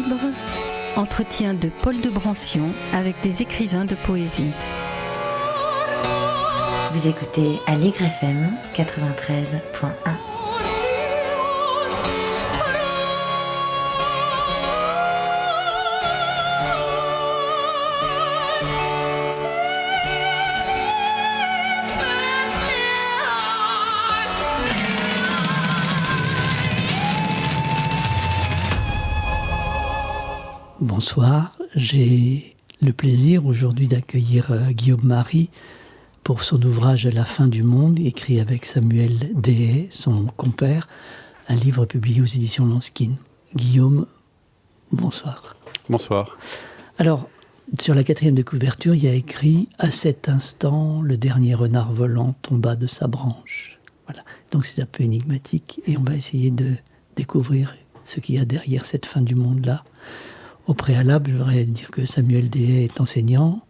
libre, entretien de Paul de Brancion avec des écrivains de poésie. Vous écoutez Aligre FM 93.1. Bonsoir, j'ai le plaisir aujourd'hui d'accueillir Guillaume Marie pour son ouvrage « La fin du monde », écrit avec Samuel Deshayes, son compère, un livre publié aux éditions Lanskin. Guillaume, bonsoir. Bonsoir. Alors, sur la 4e de couverture, il y a écrit « À cet instant, le dernier renard volant tomba de sa branche ». Voilà. Donc c'est un peu énigmatique et on va essayer de découvrir ce qu'il y a derrière cette fin du monde-là. Au préalable, je voudrais dire que Samuel Deshayes est enseignant,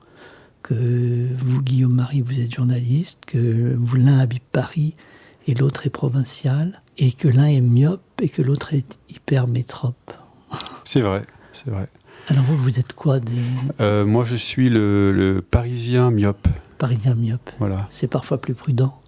que vous, Guillaume Marie, vous êtes journaliste, que l'un habite Paris et l'autre est provincial, et que l'un est myope et que l'autre est hypermétrope. C'est vrai, c'est vrai. Alors vous êtes quoi Moi, je suis le Parisien myope. Parisien myope. Voilà. C'est parfois plus prudent.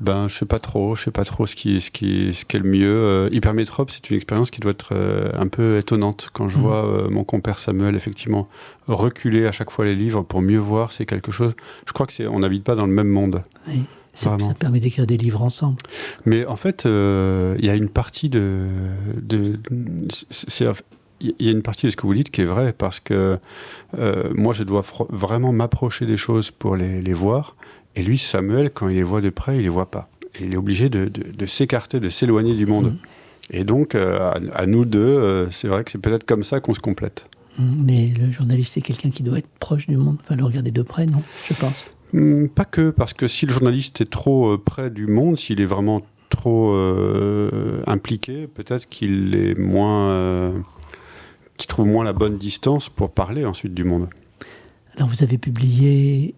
Ben, je sais pas trop ce qui est le mieux. Hypermétrope, c'est une expérience qui doit être un peu étonnante. Quand je vois mon compère Samuel, effectivement, reculer à chaque fois les livres pour mieux voir, c'est quelque chose. Je crois on n'habite pas dans le même monde. Oui, ça permet d'écrire des livres ensemble. Mais en fait, il y a une partie il y a une partie de ce que vous dites qui est vraie, parce que moi, je dois vraiment m'approcher des choses pour les voir. Et lui, Samuel, quand il les voit de près, il les voit pas. Et il est obligé de s'écarter, de s'éloigner du monde. Et donc, à nous deux, c'est vrai que c'est peut-être comme ça qu'on se complète. Mais le journaliste, c'est quelqu'un qui doit être proche du monde, enfin le regarder de près, non, je pense. Pas que, parce que si le journaliste est trop près du monde, s'il est vraiment trop impliqué, peut-être qu'il est qu'il trouve moins la bonne distance pour parler ensuite du monde. Alors vous avez publié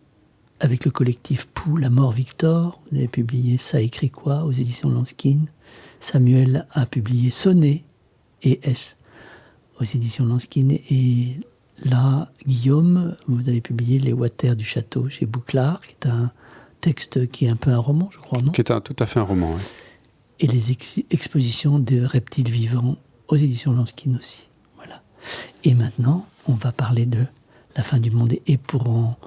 avec le collectif Pou, La mort Victor, vous avez publié Ça écrit quoi aux éditions Lanskin. Samuel a publié Sonnet et S aux éditions Lanskin. Et là, Guillaume, vous avez publié Les Watters du château chez Bouclard, qui est un texte qui est un peu un roman, je crois, non ? Qui est tout à fait un roman, oui. Et les expositions de reptiles vivants aux éditions Lanskin aussi. Voilà. Et maintenant, on va parler de la fin du monde. Et pour en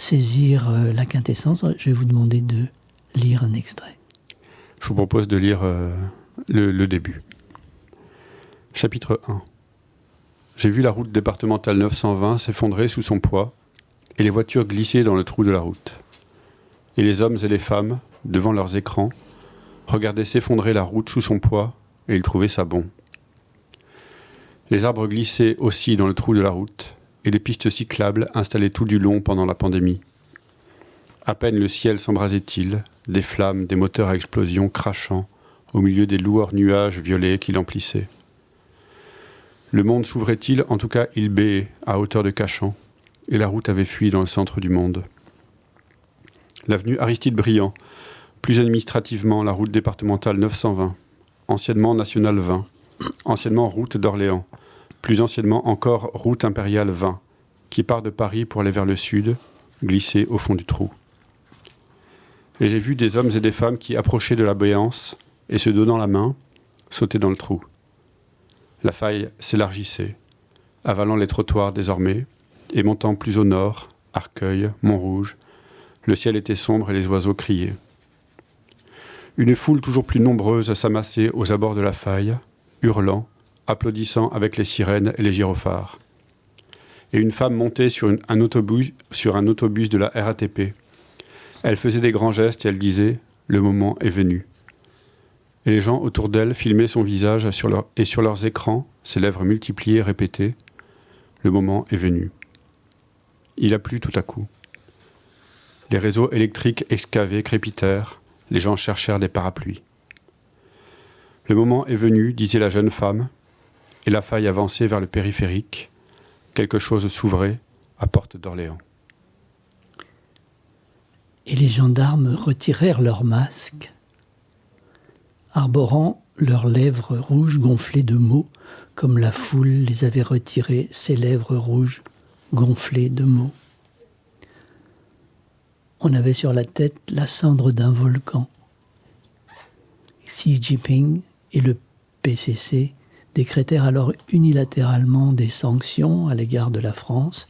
saisir la quintessence, je vais vous demander de lire un extrait. Je vous propose de lire le début. Chapitre 1. J'ai vu la route départementale 920 s'effondrer sous son poids et les voitures glisser dans le trou de la route. Et les hommes et les femmes, devant leurs écrans, regardaient s'effondrer la route sous son poids et ils trouvaient ça bon. Les arbres glissaient aussi dans le trou de la route et les pistes cyclables installées tout du long pendant la pandémie. À peine le ciel s'embrasait-il, des flammes, des moteurs à explosion crachant au milieu des lourds nuages violets qui l'emplissaient. Le monde s'ouvrait-il, en tout cas il béait à hauteur de Cachan, et la route avait fui dans le centre du monde. L'avenue Aristide-Briand, plus administrativement la route départementale 920, anciennement nationale 20, anciennement route d'Orléans, plus anciennement encore route impériale 20, qui part de Paris pour aller vers le sud, glissée au fond du trou. Et j'ai vu des hommes et des femmes qui approchaient de la béance et se donnant la main, sautaient dans le trou. La faille s'élargissait, avalant les trottoirs désormais, et montant plus au nord, Arcueil, Montrouge, le ciel était sombre et les oiseaux criaient. Une foule toujours plus nombreuse s'amassait aux abords de la faille, hurlant, applaudissant avec les sirènes et les gyrophares. Et une femme montait sur un autobus de la RATP. Elle faisait des grands gestes et elle disait « Le moment est venu ». Et les gens autour d'elle filmaient son visage et sur leurs écrans, ses lèvres multipliées répétaient « Le moment est venu ». Il a plu tout à coup. Les réseaux électriques excavés crépitèrent, les gens cherchèrent des parapluies. Le moment est venu, disait la jeune femme, et la faille avançait vers le périphérique. Quelque chose s'ouvrait à Porte d'Orléans. Et les gendarmes retirèrent leurs masques, arborant leurs lèvres rouges gonflées de mots comme la foule les avait retirés, ses lèvres rouges, gonflées de mots. On avait sur la tête la cendre d'un volcan. Xi Jinping et le PCC décrétèrent alors unilatéralement des sanctions à l'égard de la France,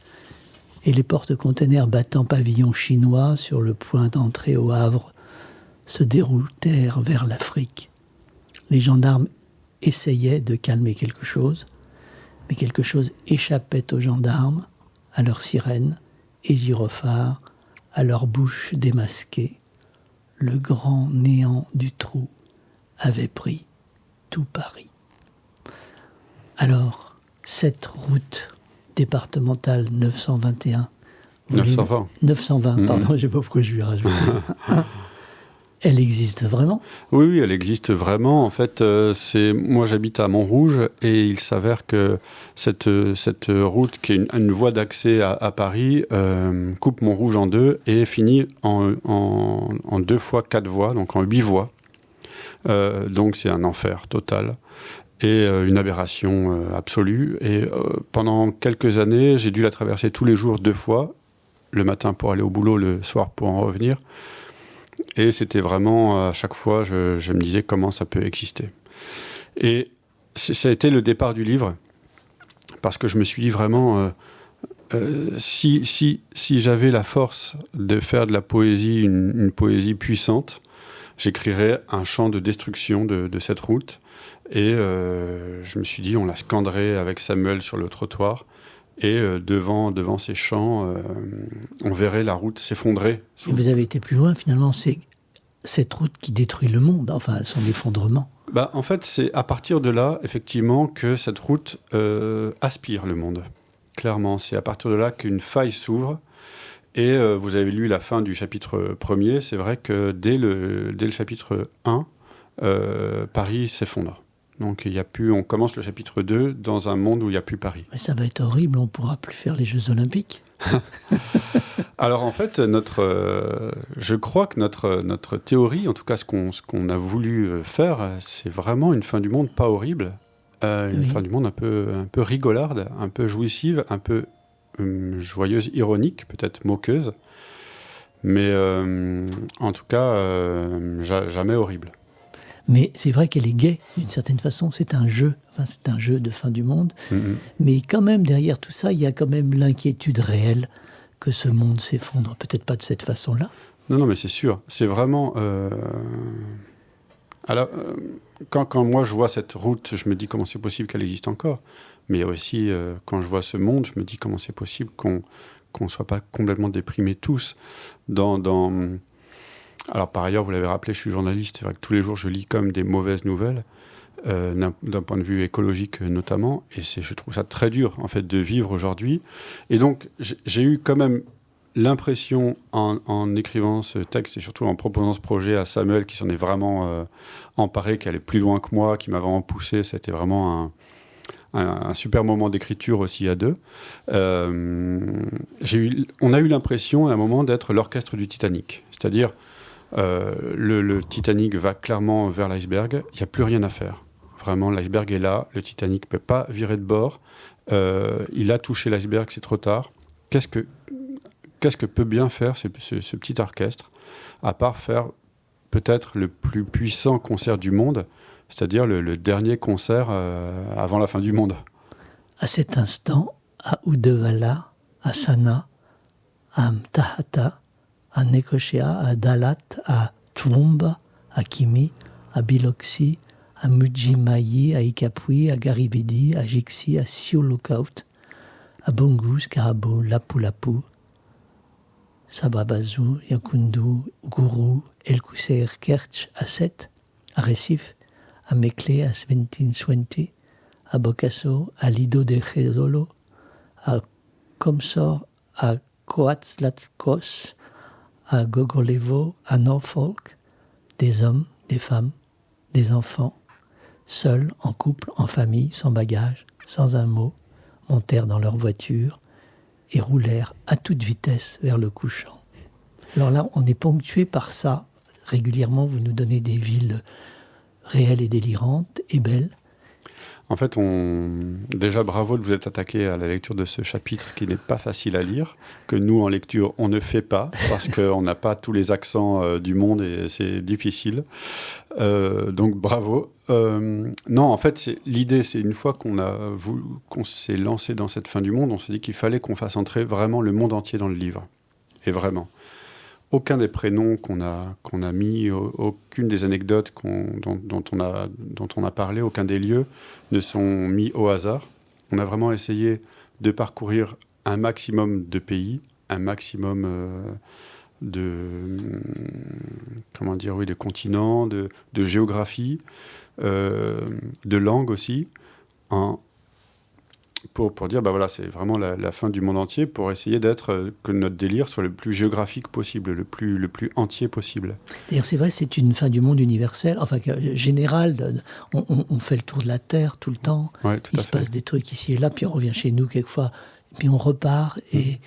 et les porte-containers battant pavillon chinois sur le point d'entrée au Havre se déroutèrent vers l'Afrique. Les gendarmes essayaient de calmer quelque chose, mais quelque chose échappait aux gendarmes, à leurs sirènes et gyrophares, à leurs bouches démasquées. Le grand néant du trou avait pris tout Paris. Alors, cette route départementale 921... 920, pardon, je ne sais pas pourquoi je lui ai rajouté. Elle existe vraiment ? Oui, elle existe vraiment. En fait, moi j'habite à Montrouge et il s'avère que cette route, qui est une voie d'accès à Paris, coupe Montrouge en deux et finit en 2 fois 4 voies, donc en 8 voies. Donc c'est un enfer total et une aberration absolue. Et pendant quelques années, j'ai dû la traverser tous les jours 2 fois, le matin pour aller au boulot, le soir pour en revenir. Et c'était vraiment, à chaque fois, je me disais comment ça peut exister. Et ça a été le départ du livre, parce que je me suis dit vraiment, si j'avais la force de faire de la poésie, une poésie puissante, j'écrirais un chant de destruction de cette route. Et je me suis dit, on la scanderait avec Samuel sur le trottoir. Et devant ces champs, on verrait la route s'effondrer. Et vous avez été plus loin, finalement, c'est cette route qui détruit le monde, enfin son effondrement. En fait, c'est à partir de là, effectivement, que cette route aspire le monde. Clairement, c'est à partir de là qu'une faille s'ouvre. Et vous avez lu la fin du chapitre 1er, c'est vrai que dès le chapitre 1, Paris s'effondre. Donc on commence le chapitre 2 dans un monde où il n'y a plus Paris. Mais ça va être horrible, on ne pourra plus faire les Jeux Olympiques. Alors en fait, je crois que notre théorie, en tout cas ce qu'on a voulu faire, c'est vraiment une fin du monde pas horrible, une fin du monde un peu rigolarde, un peu jouissive, un peu joyeuse, ironique, peut-être moqueuse, mais en tout cas jamais horrible. Mais c'est vrai qu'elle est gaie, d'une certaine façon. C'est un jeu de fin du monde. Mm-hmm. Mais quand même, derrière tout ça, il y a quand même l'inquiétude réelle que ce monde s'effondre. Peut-être pas de cette façon-là. Non, mais c'est sûr. C'est vraiment... Alors, quand moi je vois cette route, je me dis comment c'est possible qu'elle existe encore. Mais aussi, quand je vois ce monde, je me dis comment c'est possible qu'on ne soit pas complètement déprimés tous Alors, par ailleurs, vous l'avez rappelé, je suis journaliste. C'est vrai que tous les jours, je lis comme des mauvaises nouvelles, d'un point de vue écologique notamment. Et je trouve ça très dur, en fait, de vivre aujourd'hui. Et donc, j'ai eu quand même l'impression, en écrivant ce texte et surtout en proposant ce projet à Samuel, qui s'en est vraiment emparé, qui allait plus loin que moi, qui m'a vraiment poussé. C'était vraiment un super moment d'écriture aussi à deux. On a eu l'impression, à un moment, d'être l'orchestre du Titanic. C'est-à-dire... le Titanic va clairement vers l'iceberg, il n'y a plus rien à faire. Vraiment, l'iceberg est là, le Titanic ne peut pas virer de bord, il a touché l'iceberg, c'est trop tard. Qu'est-ce que peut bien faire ce petit orchestre, à part faire peut-être le plus puissant concert du monde, c'est-à-dire le dernier concert avant la fin du monde. À cet instant, à Uddevalla, à Sanaa, à Mtahata, à Necochea, à Dalat, à Toowoomba, à Kimi, à Biloxi, à Mudjimayi, à Ikapui, à Garibidi, à Jixi, à Sioux Lookout, à Bungu, Scarabo, Lapu-Lapu, Sababazu, Yakundu, Guru, El Kousseir, Kertch, à Set, à Recife, à Mekle, à Sventin-Swenti, à Bocasso, à Lido de Jedolo, à Comsor, à Coatzacoalcos, à Gogolevo, à Norfolk, des hommes, des femmes, des enfants, seuls, en couple, en famille, sans bagages, sans un mot, montèrent dans leur voiture et roulèrent à toute vitesse vers le couchant. Alors là, on est ponctué par ça. Régulièrement, vous nous donnez des villes réelles et délirantes et belles. En fait, déjà bravo de vous être attaqué à la lecture de ce chapitre qui n'est pas facile à lire, que nous en lecture on ne fait pas parce qu'on n'a pas tous les accents du monde et c'est difficile. Donc bravo. Non, en fait, l'idée, c'est une fois qu'on s'est lancé dans cette fin du monde, on s'est dit qu'il fallait qu'on fasse entrer vraiment le monde entier dans le livre. Et vraiment. Aucun des prénoms qu'on a mis, aucune des anecdotes dont on a parlé, aucun des lieux ne sont mis au hasard. On a vraiment essayé de parcourir un maximum de pays, un maximum de continents, de géographie, de langue aussi, pour dire, c'est vraiment la fin du monde entier, pour essayer que notre délire soit le plus géographique possible, le plus entier possible. D'ailleurs, c'est vrai, c'est une fin du monde universelle, générale. On fait le tour de la Terre tout le temps. Ouais, tout Il à se fait. passe des trucs ici et là, puis on revient chez nous quelquefois, puis on repart, et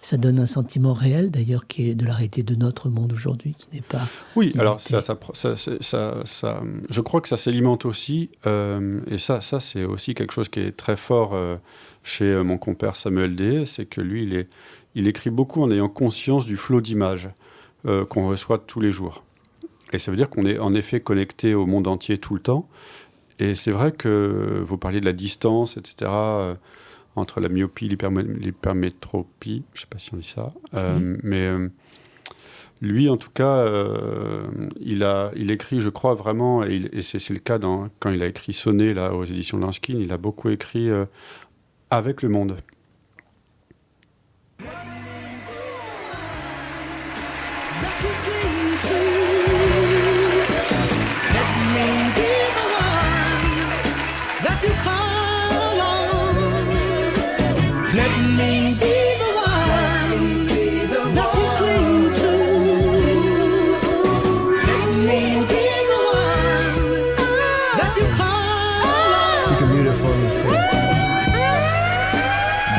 ça donne un sentiment réel, d'ailleurs, qui est de la réalité de notre monde aujourd'hui, qui n'est pas... Oui, limité. alors ça, je crois que ça s'alimente aussi, et ça c'est aussi quelque chose qui est très fort chez mon compère Samuel Deshaies, c'est que lui, il écrit beaucoup en ayant conscience du flot d'images qu'on reçoit tous les jours. Et ça veut dire qu'on est en effet connecté au monde entier tout le temps. Et c'est vrai que vous parliez de la distance, etc., entre la myopie et l'hypermétropie, je ne sais pas si on dit ça, mais lui, en tout cas, il écrit, je crois vraiment, et c'est le cas quand il a écrit Sonnet là, aux éditions Lanskin, il a beaucoup écrit avec le monde.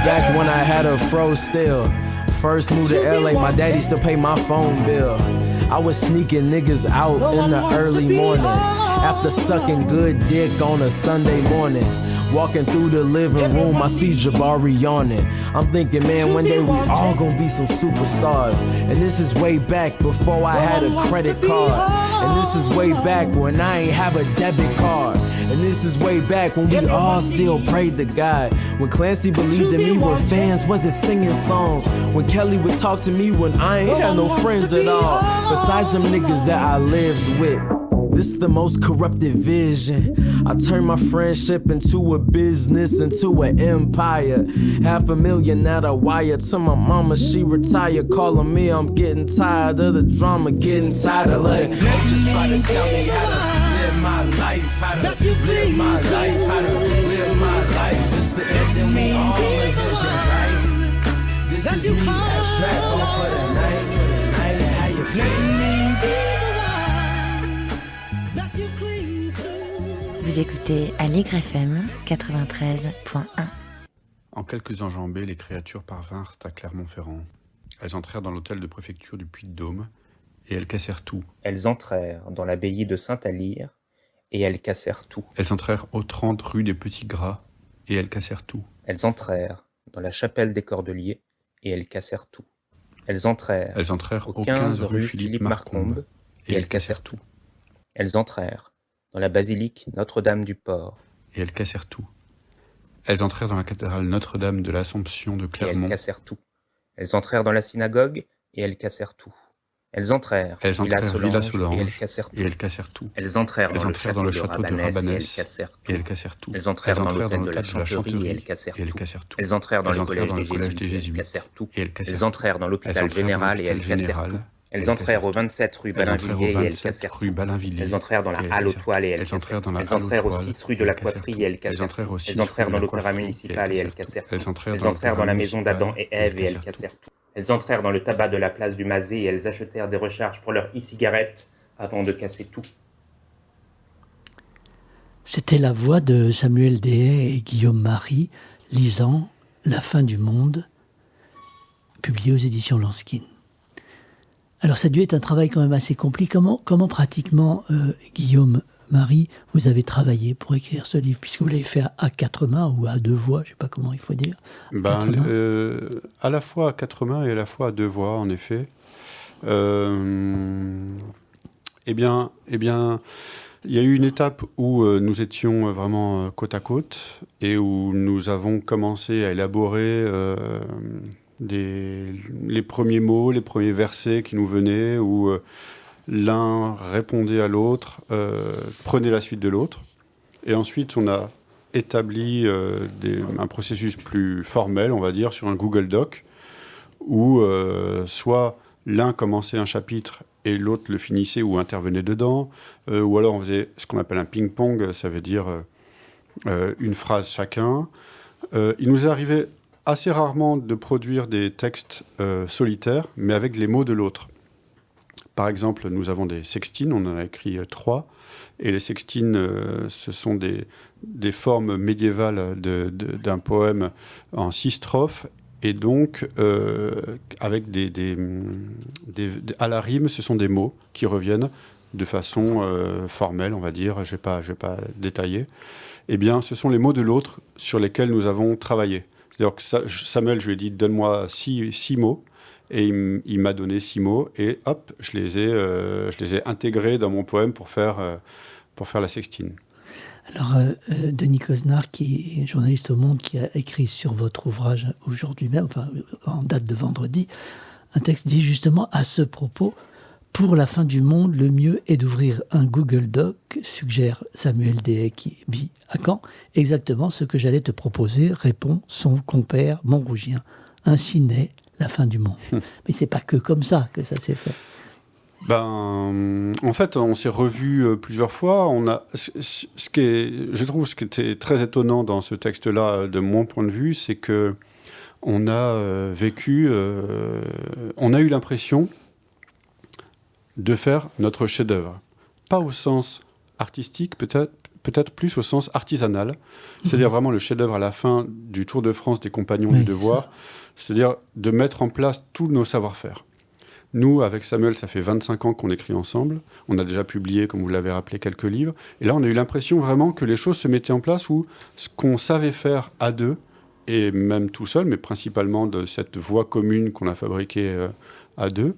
Back when I had a fro still. First moved to LA, my daddy still pay my phone bill. I was sneaking niggas out in the early morning after sucking good dick on a Sunday morning. Walking through the living room, I see Jabari yawning. I'm thinking, man, one day we all gonna be some superstars. And this is way back before I had a credit card. And this is way back when I ain't have a debit card. And this is way back when we all still prayed to God. When Clancy believed in me when fans wasn't singing songs. When Kelly would talk to me when I ain't had no friends at all. Besides them niggas that I lived with. This is the most corrupted vision. I turned my friendship into a business, into an empire. $500,000 at a wire to my mama, she retired. Calling me, I'm getting tired of the drama, getting tired of letting just try to tell me how to live my life, how to live my life, how to live my life. It's the end that we all envision, right? This is me abstract for the night, how you feel? Vous écoutez Allegre FM 93.1. En quelques enjambées, les créatures parvinrent à Clermont-Ferrand. Elles entrèrent dans l'hôtel de préfecture du Puy-de-Dôme, et elles cassèrent tout. Elles entrèrent dans l'abbaye de Saint-Alyre, et elles cassèrent tout. Elles entrèrent aux 30 rue des Petits Gras, et elles cassèrent tout. Elles entrèrent dans la chapelle des Cordeliers, et elles cassèrent tout. Elles entrèrent aux 15 rue Philippe Marcombe, et elles cassèrent tout. Elles entrèrent dans la basilique Notre-Dame-du-Port, et elles cassèrent tout. Elles entrèrent dans la cathédrale Notre-Dame de l'Assomption de et Clermont. elles cassèrent tout. Elles entrèrent dans la synagogue, et elles cassèrent tout. Elles entrèrent Villa Solange, et elles cassèrent tout. Et elles cassèrent tout. Elles entrèrent dans le château de Rabanès, et elles cassèrent tout. Elles entrèrent dans l'hôtel de la Chanterie, et elles cassèrent tout. Elles entrèrent dans le collège des Jésuites, et elles cassèrent tout. Elles entrèrent dans l'hôpital général, et elles cassèrent tout. Elles entrèrent au 27 rue Balinvilliers, et elles cassèrent tout. Elles entrèrent dans la halle aux toiles, et elles cassèrent tout. Elles entrèrent au 6 rue de la Poiterie, et elles cassèrent tout. Elles entrèrent dans l'opéra municipal, et elles cassèrent tout. Elles entrèrent dans la maison d'Adam et Ève, et elles cassèrent tout. Elles entrèrent dans le tabac de la place du Mazet, et elles achetèrent des recharges pour leurs e-cigarettes avant de casser tout. C'était la voix de Samuel Deshaies et Guillaume Marie lisant La fin du monde, publié aux éditions Lanskin. Alors ça a dû être un travail quand même assez compliqué. Comment pratiquement Guillaume Marie, vous avez travaillé pour écrire ce livre, puisque vous l'avez fait à 4 mains ou à 2 voix, je ne sais pas comment il faut dire. À la fois à 4 mains et à la fois à 2 voix, en effet. Eh bien, il y a eu une étape où nous étions vraiment côte à côte et où nous avons commencé à élaborer les premiers mots, les premiers versets qui nous venaient, où l'un répondait à l'autre, prenait la suite de l'autre. Et ensuite, on a établi un processus plus formel, on va dire, sur un Google Doc, où soit l'un commençait un chapitre et l'autre le finissait ou intervenait dedans, ou alors on faisait ce qu'on appelle un ping-pong, ça veut dire une phrase chacun. Il nous est arrivé assez rarement de produire des textes solitaires, mais avec les mots de l'autre. Par exemple, nous avons des sextines, on en a écrit 3, et les sextines, ce sont des formes médiévales d'un poème en 6 strophes, et donc, avec à la rime, ce sont des mots qui reviennent de façon formelle, on va dire, je vais pas détailler. Eh bien, ce sont les mots de l'autre sur lesquels nous avons travaillé. C'est-à-dire que Samuel, je lui ai dit, donne-moi 6 mots, et il m'a donné 6 mots, et hop, je les ai intégrés dans mon poème pour faire la sextine. Alors, Denis Cosnard, qui est journaliste au Monde, qui a écrit sur votre ouvrage aujourd'hui même, enfin, en date de vendredi, un texte dit justement à ce propos: pour la fin du monde, le mieux est d'ouvrir un Google Doc, suggère Samuel Dehaye qui vit à Caen. Exactement ce que j'allais te proposer, répond son compère montrougien. Ainsi naît la fin du monde. Mais c'est pas que comme ça que ça s'est fait. En fait, on s'est revus plusieurs fois. Je trouve ce qui était très étonnant dans ce texte-là, de mon point de vue, c'est que on a eu l'impression de faire notre chef-d'œuvre, pas au sens artistique, peut-être plus au sens artisanal, c'est-à-dire vraiment le chef-d'œuvre à la fin du Tour de France des Compagnons du Devoir, c'est-à-dire de mettre en place tous nos savoir-faire. Nous, avec Samuel, ça fait 25 ans qu'on écrit ensemble. On a déjà publié, comme vous l'avez rappelé, quelques livres. Et là, on a eu l'impression vraiment que les choses se mettaient en place, où ce qu'on savait faire à deux, et même tout seul, mais principalement de cette voie commune qu'on a fabriquée à deux,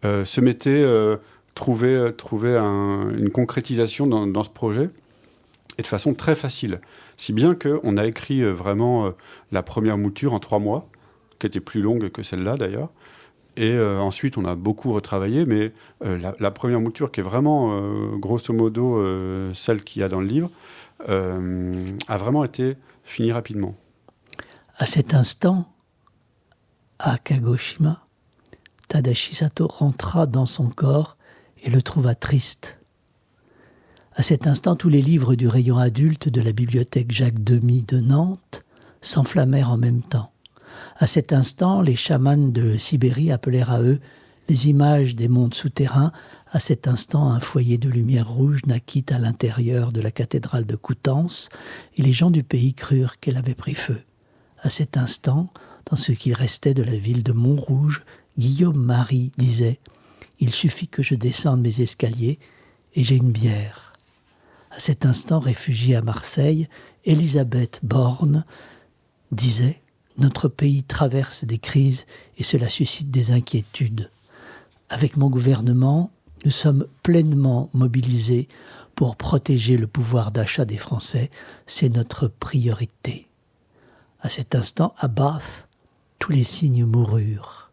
se mettait, trouver une concrétisation dans ce projet, et de façon très facile. Si bien qu'on a écrit vraiment la première mouture en 3 mois, qui était plus longue que celle-là d'ailleurs. Et ensuite, on a beaucoup retravaillé, mais la première mouture, qui est vraiment, grosso modo, celle qu'il y a dans le livre, a vraiment été finie rapidement. À cet instant, à Kagoshima, Tadashi Sato rentra dans son corps et le trouva triste. À cet instant, tous les livres du rayon adulte de la bibliothèque Jacques Demy de Nantes s'enflammèrent en même temps. À cet instant, les chamans de Sibérie appelèrent à eux les images des mondes souterrains. À cet instant, un foyer de lumière rouge naquit à l'intérieur de la cathédrale de Coutances, et les gens du pays crurent qu'elle avait pris feu. À cet instant, dans ce qu'il restait de la ville de Montrouge, Guillaume Marie disait « Il suffit que je descende mes escaliers et j'ai une bière ». À cet instant, réfugiée à Marseille, Elisabeth Borne disait « Notre pays traverse des crises et cela suscite des inquiétudes. Avec mon gouvernement, nous sommes pleinement mobilisés pour protéger le pouvoir d'achat des Français. C'est notre priorité. » À cet instant, à Bath, tous les signes moururent.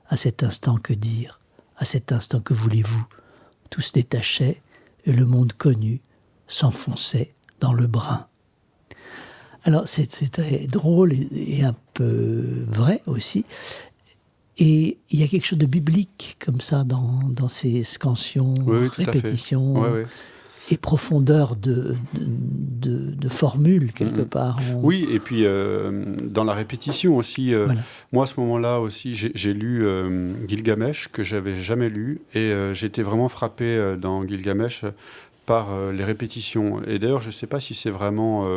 À cet instant, que dire? À cet instant, que voulez-vous? Tout se détachait et le monde connu s'enfonçait dans le brun. Alors, c'est très drôle et un peu vrai aussi. Et il y a quelque chose de biblique comme ça dans ces scansions, répétitions et profondeur de formules quelque part. Oui, et puis dans la répétition aussi. Moi, à ce moment-là aussi, j'ai lu Gilgamesh, que j'avais jamais lu, et j'étais vraiment frappé dans Gilgamesh par les répétitions. Et d'ailleurs, je ne sais pas si c'est vraiment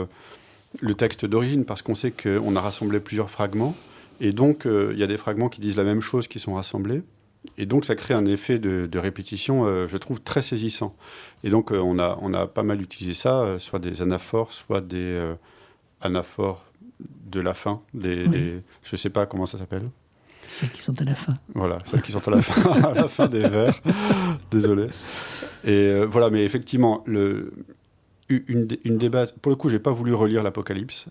le texte d'origine, parce qu'on sait qu'on a rassemblé plusieurs fragments, et donc il y a des fragments qui disent la même chose qui sont rassemblés, Et donc, ça crée un effet de répétition, je trouve, très saisissant. Et donc, on a pas mal utilisé ça, soit des anaphores, soit des anaphores de la fin. Je ne sais pas comment ça s'appelle. Celles qui sont à la fin. Voilà, celles qui sont à la fin des vers. Désolé. Et voilà, mais effectivement, une des bases... Pour le coup, je n'ai pas voulu relire l'Apocalypse.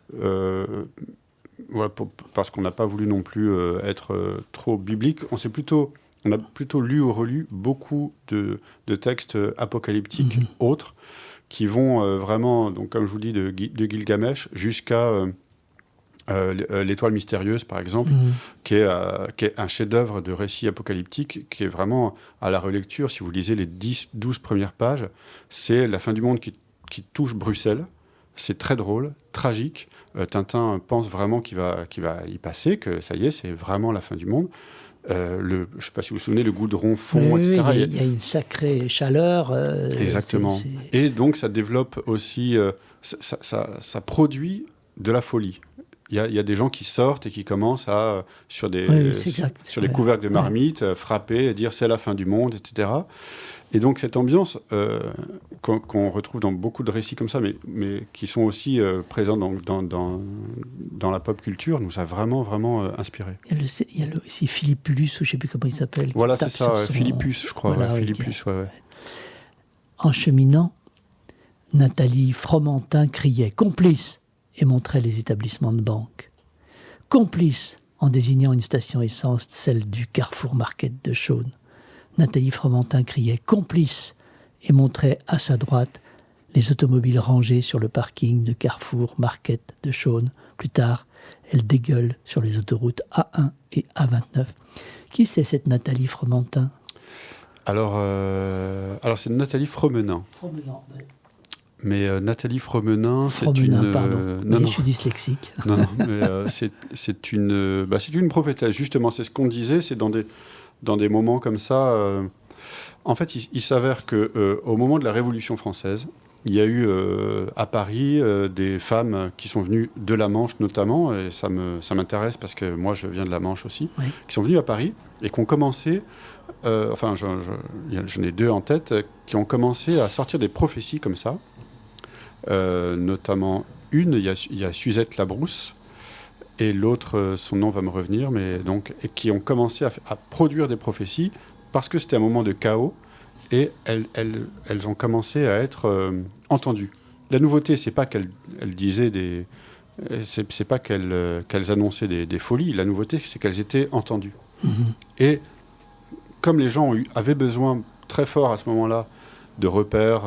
Voilà, parce qu'on n'a pas voulu non plus être trop biblique. On a plutôt lu ou relu beaucoup de textes apocalyptiques autres qui vont vraiment, donc, comme je vous dis, de Gilgamesh jusqu'à L'Étoile mystérieuse, par exemple, qui est un chef-d'œuvre de récit apocalyptique, qui est vraiment, à la relecture, si vous lisez les 10-12 premières pages, c'est la fin du monde qui touche Bruxelles. C'est très drôle, tragique. Tintin pense vraiment qu'il va y passer, que ça y est, c'est vraiment la fin du monde. Je ne sais pas si vous vous souvenez, le goudron fond, etc. Oui, il y a une sacrée chaleur. Exactement. Et donc, ça développe aussi... ça produit de la folie. Il y a des gens qui sortent et qui commencent à, sur des couvercles de marmite, frapper et dire « c'est la fin du monde », etc. Et donc, cette ambiance qu'on retrouve dans beaucoup de récits comme ça, mais qui sont aussi présents dans la pop culture, nous a vraiment, vraiment inspiré. Il y a aussi Philippus, ou je ne sais plus comment il s'appelle. Voilà, c'est ça, Philippus, je crois. Voilà, Philippus, ouais. En cheminant, Nathalie Fromentin criait « Complice !» et montrait les établissements de banque. « Complice !» en désignant une station essence, celle du Carrefour Market de Chaulnes. Nathalie Fromentin criait « Complice !» et montrait à sa droite les automobiles rangées sur le parking de Carrefour Market de Chaulnes. Plus tard, elle dégueule sur les autoroutes A1 et A29. Qui c'est cette Nathalie Fromentin ? Alors c'est Nathalie Fromenin. Fromenin, oui. Mais Nathalie Fromenin, je suis dyslexique. Non, mais c'est une prophétesse. Justement, c'est ce qu'on disait, c'est dans des moments comme ça. En fait, il s'avère qu'au moment de la Révolution française, il y a eu à Paris des femmes qui sont venues de la Manche notamment, et ça m'intéresse parce que moi je viens de la Manche aussi, oui. Qui sont venues à Paris et qui ont commencé, j'en ai deux en tête, qui ont commencé à sortir des prophéties comme ça. Notamment il y a Suzette Labrousse et l'autre, son nom va me revenir, mais donc, et qui ont commencé à produire des prophéties parce que c'était un moment de chaos et elles ont commencé à être entendues. La nouveauté, c'est pas qu'elles disaient c'est pas qu'elles annonçaient des folies. La nouveauté, c'est qu'elles étaient entendues. Et comme les gens avaient besoin très fort à ce moment-là de repères,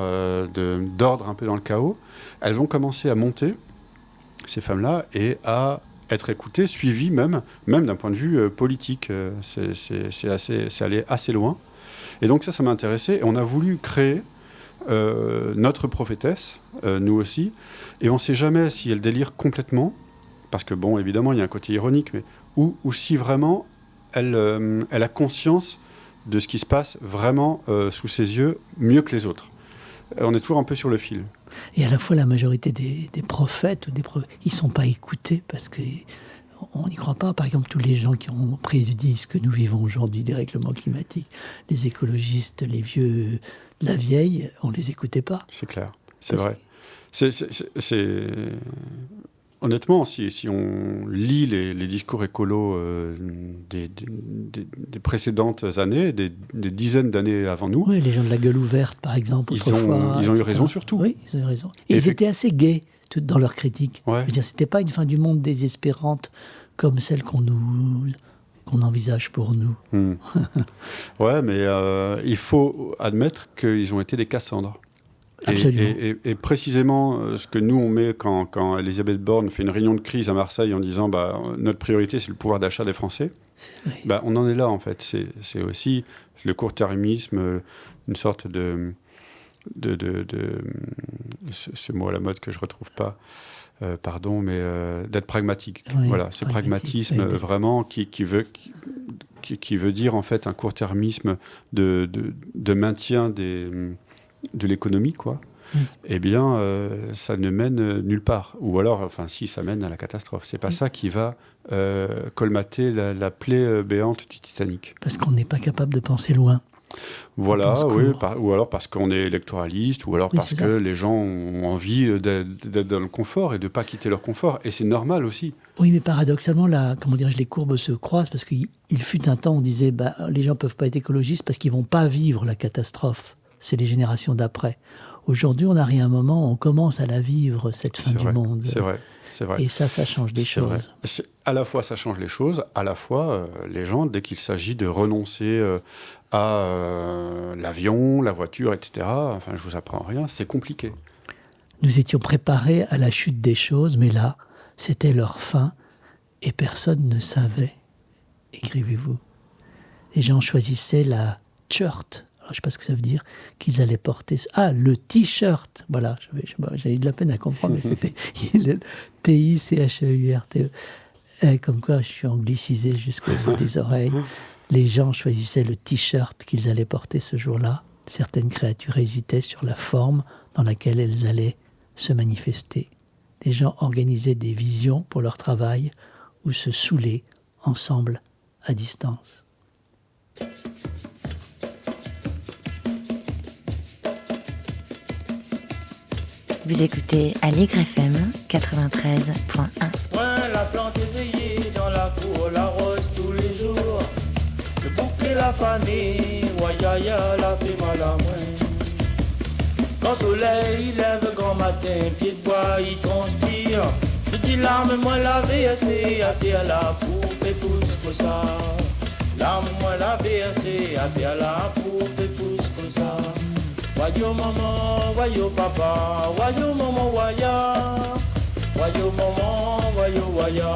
d'ordre un peu dans le chaos, elles vont commencer à monter, ces femmes-là, et à être écoutées, suivies même d'un point de vue politique. C'est allé assez loin. Et donc ça m'a intéressé. Et on a voulu créer notre prophétesse, nous aussi. Et on ne sait jamais si elle délire complètement, parce que, bon, évidemment, il y a un côté ironique, mais ou si vraiment elle a conscience de ce qui se passe vraiment sous ses yeux, mieux que les autres. On est toujours un peu sur le fil. Et à la fois, la majorité des prophètes, ils ne sont pas écoutés parce qu'on n'y croit pas. Par exemple, tous les gens qui ont prédit ce que nous vivons aujourd'hui, des règlements climatiques, les écologistes, les vieux de la vieille, on ne les écoutait pas. C'est clair, c'est vrai. Honnêtement, si on lit les discours écolos des précédentes années, des dizaines d'années avant nous... Oui, les gens de la gueule ouverte, par exemple, ils ont eu raison sur tout. Oui, ils ont eu raison. Et ils étaient assez gais dans leur critique. Ouais. Je veux dire, c'était pas une fin du monde désespérante comme celle qu'on envisage pour nous. Ouais, mais il faut admettre qu'ils ont été des Cassandres. Et précisément, ce que nous, on met quand Elisabeth Borne fait une réunion de crise à Marseille en disant notre priorité, c'est le pouvoir d'achat des Français, on en est là, en fait. C'est aussi le court-termisme, une sorte de ce mot à la mode que je ne retrouve pas, pardon, mais d'être pragmatique. Oui, voilà, ce pragmatisme vraiment qui veut dire, en fait, un court-termisme de maintien de l'économie, quoi. eh bien, ça ne mène nulle part. Ou alors, enfin, si, ça mène à la catastrophe. C'est pas ça qui va colmater la plaie béante du Titanic. Parce qu'on n'est pas capable de penser loin. Voilà, oui, ou alors parce qu'on est électoraliste, ou alors parce que les gens ont envie d'être dans le confort et de ne pas quitter leur confort. Et c'est normal aussi. Oui, mais paradoxalement, les courbes se croisent parce qu'il fut un temps où on disait les gens ne peuvent pas être écologistes parce qu'ils ne vont pas vivre la catastrophe. C'est les générations d'après. Aujourd'hui, on arrive à un moment où on commence à la vivre, cette fin du monde. C'est vrai. C'est vrai. Et ça change des choses. Vrai. À la fois, ça change les choses, à la fois, les gens, dès qu'il s'agit de renoncer à l'avion, la voiture, etc., enfin, je vous apprends rien, c'est compliqué. Nous étions préparés à la chute des choses, mais là, c'était leur fin, et personne ne savait. Écrivez-vous. Les gens choisissaient la shirt. Alors, je ne sais pas ce que ça veut dire, qu'ils allaient porter... Ah, le t-shirt. Voilà, j'avais eu de la peine à comprendre, mais c'était le T-I-C-H-E-U-R-T-E. Comme quoi, je suis anglicisé jusqu'au bout des oreilles. Les gens choisissaient le t-shirt qu'ils allaient porter ce jour-là. Certaines créatures hésitaient sur la forme dans laquelle elles allaient se manifester. Des gens organisaient des visions pour leur travail ou se saoulaient ensemble à distance. Vous écoutez Aligre FM 93.1. Moi, la plante essayée dans la cour, la rose tous les jours. Le bouquet, la famille, ouaïaïa, la fait mal à moi. Quand le soleil il lève grand matin, pied de bois, il transpire. Petite larme, moi la versée, à terre la pouffe et pousse comme ça. Larme, moi la versée, à terre la pouffe et pousse comme ça. Wayo maman, wayo papa, wayo maman, waya. Wayo maman, wayo waya.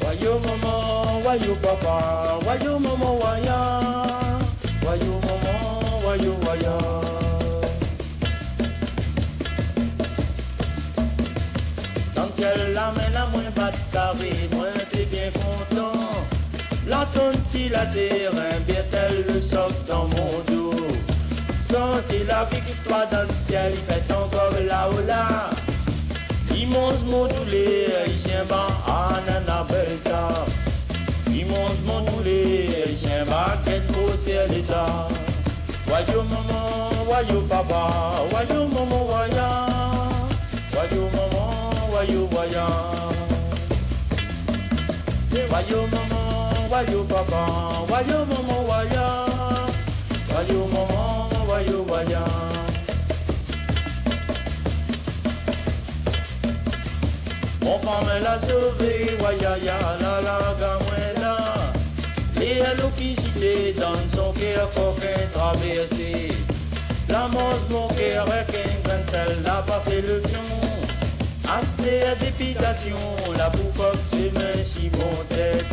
Wayo maman, wayo papa, wayo maman, waya. Wayo maman, wayo waya. Dans le ciel, la main la moins pas de carré, moi t'es bien content. La tonne si la terre, un bêtel le soc dans mon dos. Sentez la victoire dans le ciel, il fait encore là-haut là. Immense modulé, haïtien ban, ananabelta. Immense modulé, haïtien ban, quel beau c'est l'état. Wayo maman, wayo papa, wayo maman, waya. Wayo maman, wayo waya. Wayo maman, wayo papa, wayo maman, waya. Wayo maman, wayo waya. Mon femme l'a sauvé, waya ya la la gamouela. Et elle qui gitait dans son cœur coquin traversé. La mose mon cœur avec un grain de sel n'a pas fait le fion. Asté à dépitation, la boucoque c'est main si mon tête.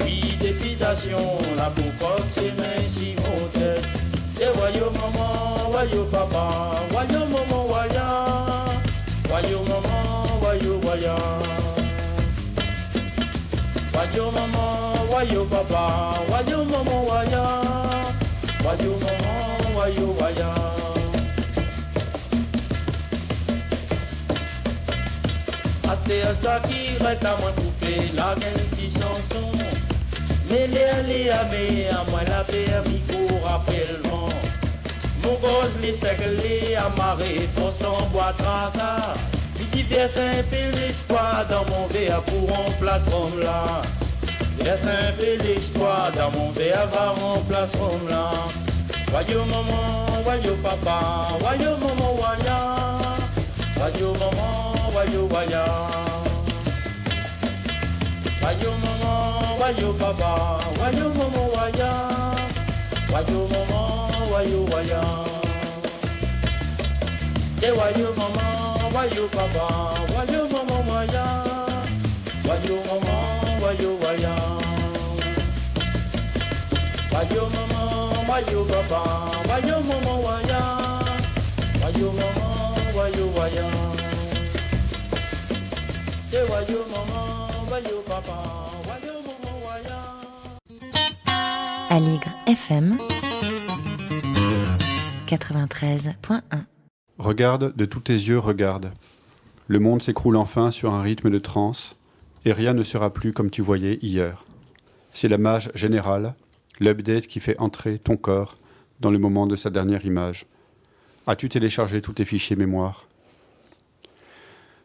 Oui, dépitation, la boucoque c'est main si mon tête. Et wayo maman, wayo papa, wayo maman, waya. Wayo maman, wayo waya. Wayo maman, wayo papa, wayo maman, waya. Wayo maman, wayo waya. Asté à ça qui reste à moi pour faire la petite chanson. Mais les amis, à moi la paix, mi court après le vent. Mon gosse, les secs, amarrés, force en bois tracas. Il verse un peu l'histoire dans mon verre pour en place comme là. Verse un peu l'histoire dans mon verre, va en place comme là. Wayo maman, wayo papa, wayo maman, waya. Wayo maman, wayo waya. Wayo maman, wayo papa, wayo maman, waya. Wayo maman, wayo waya. Et wayo maman, wayo papa, wayo maman, waya. Wayo maman, wayo waya. Wayo maman, wayo papa, wayo maman, waya. Wayo maman, wayo waya. Et wayo maman, wayo papa, wayo maman, waya. Aligre FM 93.1. Regarde, de tous tes yeux, regarde. Le monde s'écroule enfin sur un rythme de transe, et rien ne sera plus comme tu voyais hier. C'est la mage générale, l'update qui fait entrer ton corps dans le moment de sa dernière image. As-tu téléchargé tous tes fichiers mémoire ?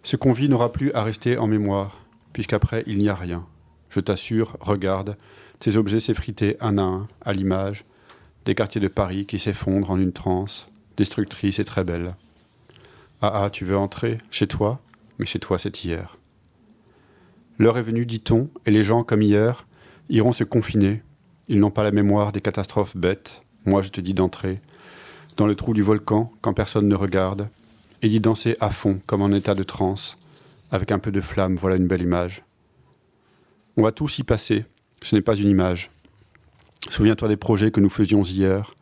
Ce qu'on vit n'aura plus à rester en mémoire, puisqu'après il n'y a rien. Je t'assure, regarde, tes objets s'effriter un à un, à l'image, des quartiers de Paris qui s'effondrent en une transe, destructrice et très belle. Ah, tu veux entrer ? Chez toi ? Mais chez toi c'est hier. L'heure est venue, dit-on, et les gens, comme hier, iront se confiner. Ils n'ont pas la mémoire des catastrophes bêtes. Moi, je te dis d'entrer dans le trou du volcan, quand personne ne regarde, et d'y danser à fond, comme en état de transe, avec un peu de flamme, voilà une belle image. On va tous y passer, ce n'est pas une image. Souviens-toi des projets que nous faisions hier.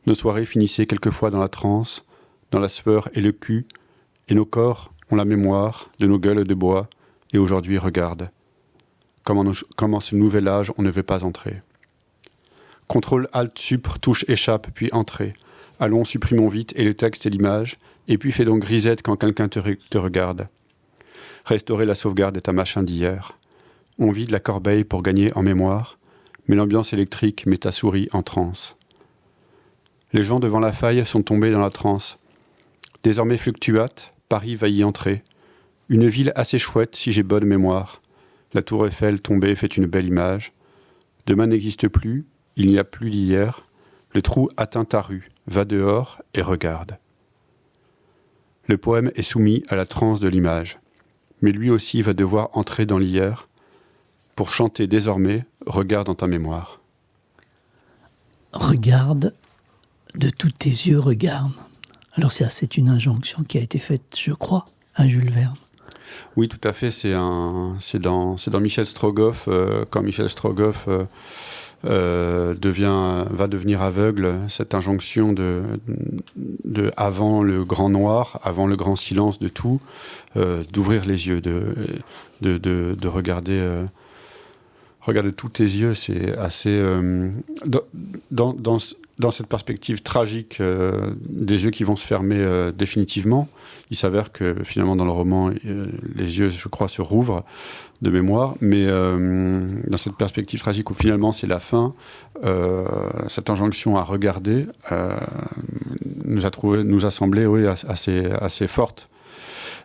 Nos soirées finissaient quelquefois dans la transe, dans la sueur et le cul, et nos corps ont la mémoire de nos gueules de bois, et aujourd'hui, regarde. Comme en ce nouvel âge, on ne veut pas entrer. Contrôle, Alt, Supr, touche, échappe, puis entrer. Allons, supprimons vite, et le texte et l'image, et puis fais donc grisette quand quelqu'un te regarde. Restaurer la sauvegarde est un machin d'hier. On vide la corbeille pour gagner en mémoire, mais l'ambiance électrique met ta souris en transe. Les gens devant la faille sont tombés dans la transe. Désormais fluctuate, Paris va y entrer. Une ville assez chouette si j'ai bonne mémoire. La tour Eiffel tombée fait une belle image. Demain n'existe plus, il n'y a plus d'hier. Le trou atteint ta rue, va dehors et regarde. Le poème est soumis à la transe de l'image. Mais lui aussi va devoir entrer dans l'hier. Pour chanter désormais, regarde dans ta mémoire. Regarde, de tous tes yeux, regarde. Alors ça, c'est une injonction qui a été faite, je crois, à Jules Verne. Oui, tout à fait. C'est dans Michel Strogoff, quand Michel Strogoff va devenir aveugle, cette injonction de avant le grand noir, avant le grand silence de tout, d'ouvrir les yeux, de regarder. Regarde tous tes yeux, c'est assez... Dans cette perspective tragique des yeux qui vont se fermer définitivement, il s'avère que finalement dans le roman, les yeux, je crois, se rouvrent de mémoire, mais dans cette perspective tragique où finalement c'est la fin, cette injonction à regarder nous a semblé assez forte.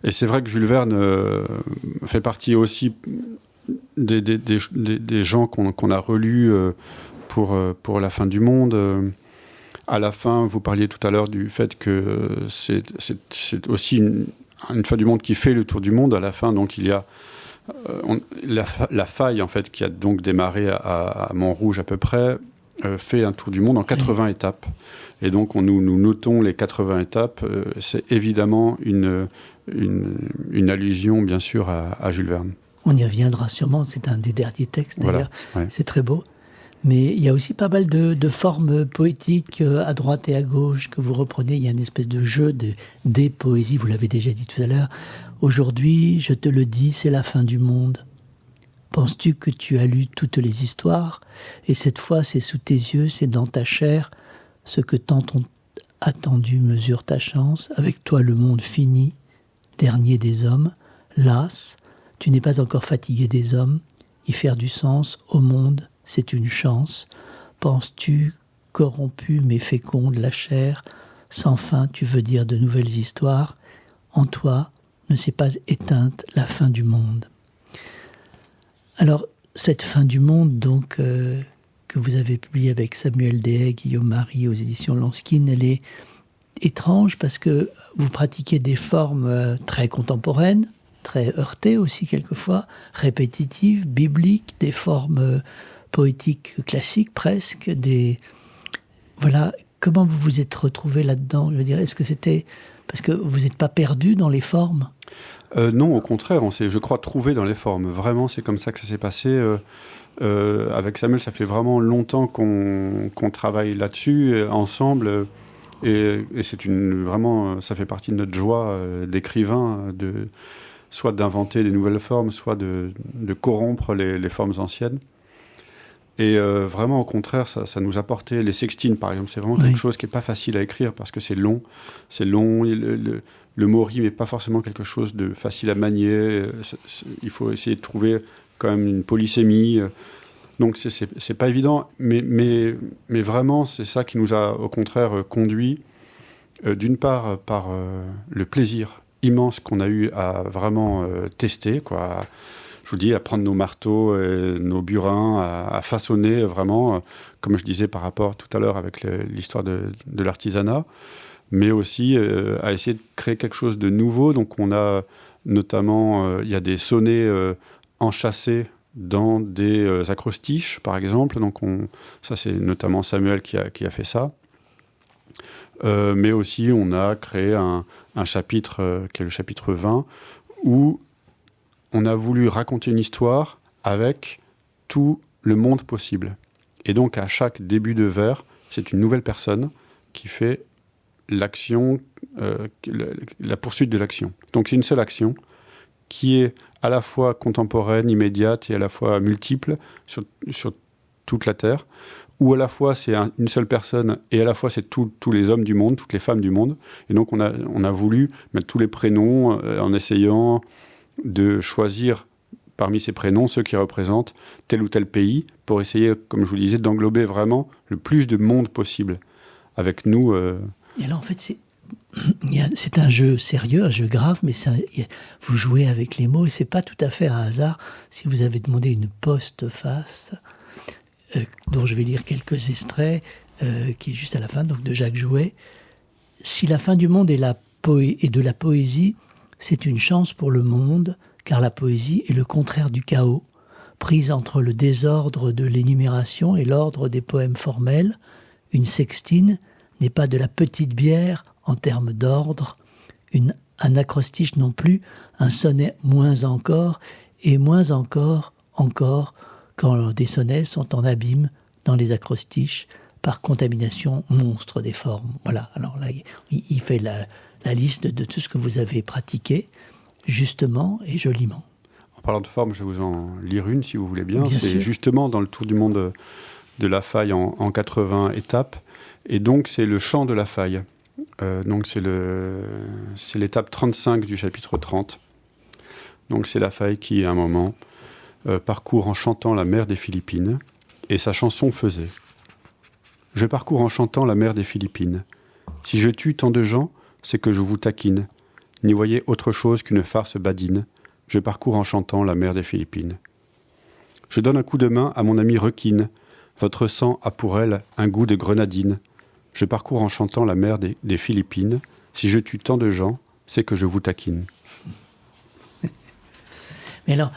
Et c'est vrai que Jules Verne fait partie aussi des gens qu'on a relus pour la fin du monde. À la fin, vous parliez tout à l'heure du fait que c'est aussi une fin du monde qui fait le tour du monde. À la fin, donc, il y a la faille, en fait, qui a donc démarré à Montrouge à peu près, fait un tour du monde en 80 étapes. Et donc, nous notons les 80 étapes. C'est évidemment une allusion, bien sûr, à Jules Verne. On y reviendra sûrement, c'est un des derniers textes d'ailleurs, voilà, ouais. C'est très beau. Mais il y a aussi pas mal de formes poétiques à droite et à gauche que vous reprenez. Il y a une espèce de jeu des poésies, vous l'avez déjà dit tout à l'heure. Aujourd'hui, je te le dis, c'est la fin du monde. Penses-tu que tu as lu toutes les histoires ? Et cette fois, c'est sous tes yeux, c'est dans ta chair. Ce que tant ont attendu mesure ta chance. Avec toi, le monde fini, dernier des hommes. Las, tu n'es pas encore fatigué des hommes. Y faire du sens au monde, c'est une chance. Penses-tu, corrompu mais féconde la chair, sans fin tu veux dire de nouvelles histoires. En toi ne s'est pas éteinte la fin du monde. Alors, cette fin du monde, donc, que vous avez publiée avec Samuel Dehaye, Guillaume Marie aux éditions Lanskin, elle est étrange parce que vous pratiquez des formes très contemporaines, très heurtées aussi quelquefois, répétitives, bibliques, des formes poétiques classiques presque, Voilà, comment vous vous êtes retrouvé là-dedans ? Je veux dire, est-ce que c'était... Parce que vous n'êtes pas perdu dans les formes ? Non, au contraire, on s'est, je crois, trouvé dans les formes. Vraiment, c'est comme ça que ça s'est passé. Avec Samuel, ça fait vraiment longtemps qu'on travaille là-dessus, ensemble. Et c'est vraiment, ça fait partie de notre joie d'écrivain, soit d'inventer des nouvelles formes, soit de corrompre les formes anciennes. Et vraiment, au contraire, ça nous a apporté les sextines, par exemple. C'est vraiment quelque chose qui n'est pas facile à écrire parce que c'est long. Le mot rime n'est pas forcément quelque chose de facile à manier. Il faut essayer de trouver quand même une polysémie. Donc, c'est pas évident. Mais vraiment, c'est ça qui nous a, au contraire, conduit, d'une part, par le plaisir immense qu'on a eu à vraiment tester, quoi. Je vous dis, à prendre nos marteaux, nos burins, à façonner vraiment, comme je disais par rapport tout à l'heure avec l'histoire de l'artisanat, mais aussi à essayer de créer quelque chose de nouveau. Donc on a notamment, il y a des sonnets enchâssés dans des acrostiches, par exemple. Donc ça, c'est notamment Samuel qui a fait ça. Mais aussi, on a créé un chapitre qui est le chapitre 20, où on a voulu raconter une histoire avec tout le monde possible. Et donc, à chaque début de vers, c'est une nouvelle personne qui fait l'action, la poursuite de l'action. Donc, c'est une seule action qui est à la fois contemporaine, immédiate et à la fois multiple sur toute la Terre, ou à la fois c'est une seule personne et à la fois c'est tous les hommes du monde, toutes les femmes du monde. Et donc, on a voulu mettre tous les prénoms en essayant de choisir parmi ces prénoms ceux qui représentent tel ou tel pays pour essayer, comme je vous disais, d'englober vraiment le plus de monde possible avec nous. Et alors, en fait, c'est un jeu sérieux, un jeu grave, mais vous jouez avec les mots et c'est pas tout à fait un hasard si vous avez demandé une postface, dont je vais lire quelques extraits, qui est juste à la fin, donc de Jacques Jouet. Si la fin du monde est de la poésie, c'est une chance pour le monde, car la poésie est le contraire du chaos, prise entre le désordre de l'énumération et l'ordre des poèmes formels. Une sextine n'est pas de la petite bière en termes d'ordre, un acrostiche non plus, un sonnet moins encore, et moins encore quand des sonnets sont en abîme dans les acrostiches par contamination monstre des formes. Voilà, alors là, il fait la liste de tout ce que vous avez pratiqué, justement et joliment. En parlant de forme, je vais vous en lire une, si vous voulez bien. Bien c'est sûr. Justement dans le Tour du monde de la faille en 80 étapes. Et donc, c'est le chant de la faille. Donc, c'est l'étape 35 du chapitre 30. Donc, c'est la faille qui, à un moment, parcourt en chantant la mer des Philippines. Et sa chanson faisait « Je parcours en chantant la mer des Philippines. Si je tue tant de gens, c'est que je vous taquine. N'y voyez autre chose qu'une farce badine. Je parcours en chantant la mer des Philippines. Je donne un coup de main à mon ami Requine. Votre sang a pour elle un goût de grenadine. Je parcours en chantant la mer des Philippines. Si je tue tant de gens, c'est que je vous taquine. » Mais alors,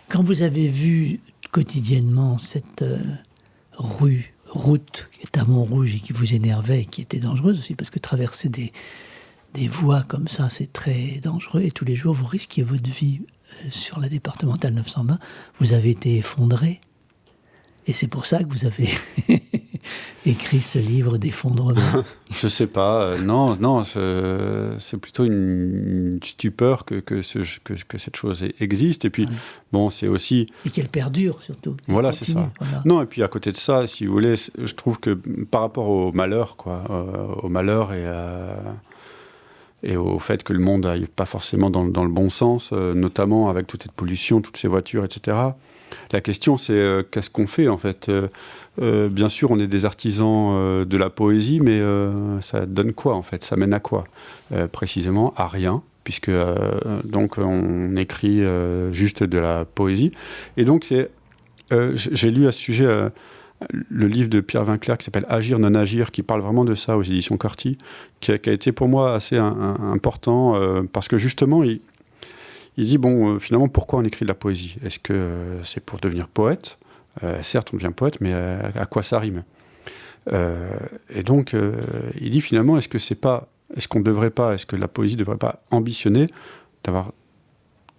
quand vous avez vu quotidiennement cette route qui est à Montrouge et qui vous énervait et qui était dangereuse aussi, parce que traverser des voies comme ça, c'est très dangereux, et tous les jours, vous risquiez votre vie sur la départementale 920, vous avez été effondré. Et c'est pour ça que vous avez écrit ce livre d'effondrement. Je sais pas. Non, c'est plutôt une stupeur que cette chose existe. Et puis, bon, c'est aussi... Et qu'elle perdure, surtout. Voilà, c'est ça. Voilà. Non, et puis à côté de ça, si vous voulez, je trouve que par rapport au malheur, au malheur et au fait que le monde n'aille pas forcément dans le bon sens, notamment avec toute cette pollution, toutes ces voitures, etc., la question, c'est qu'est-ce qu'on fait, en fait. Bien sûr, on est des artisans de la poésie, mais ça donne quoi, en fait? Ça mène à quoi? Précisément à rien, puisque donc on écrit juste de la poésie. Et donc, j'ai lu à ce sujet le livre de Pierre Vinclair qui s'appelle « Agir, non agir », qui parle vraiment de ça aux éditions Corti, qui a été pour moi assez important, parce que justement, il dit, bon, finalement, pourquoi on écrit de la poésie? Est-ce que c'est pour devenir poète? Certes, on devient poète, mais à quoi ça rime? Et donc, il dit, finalement, est-ce que la poésie ne devrait pas ambitionner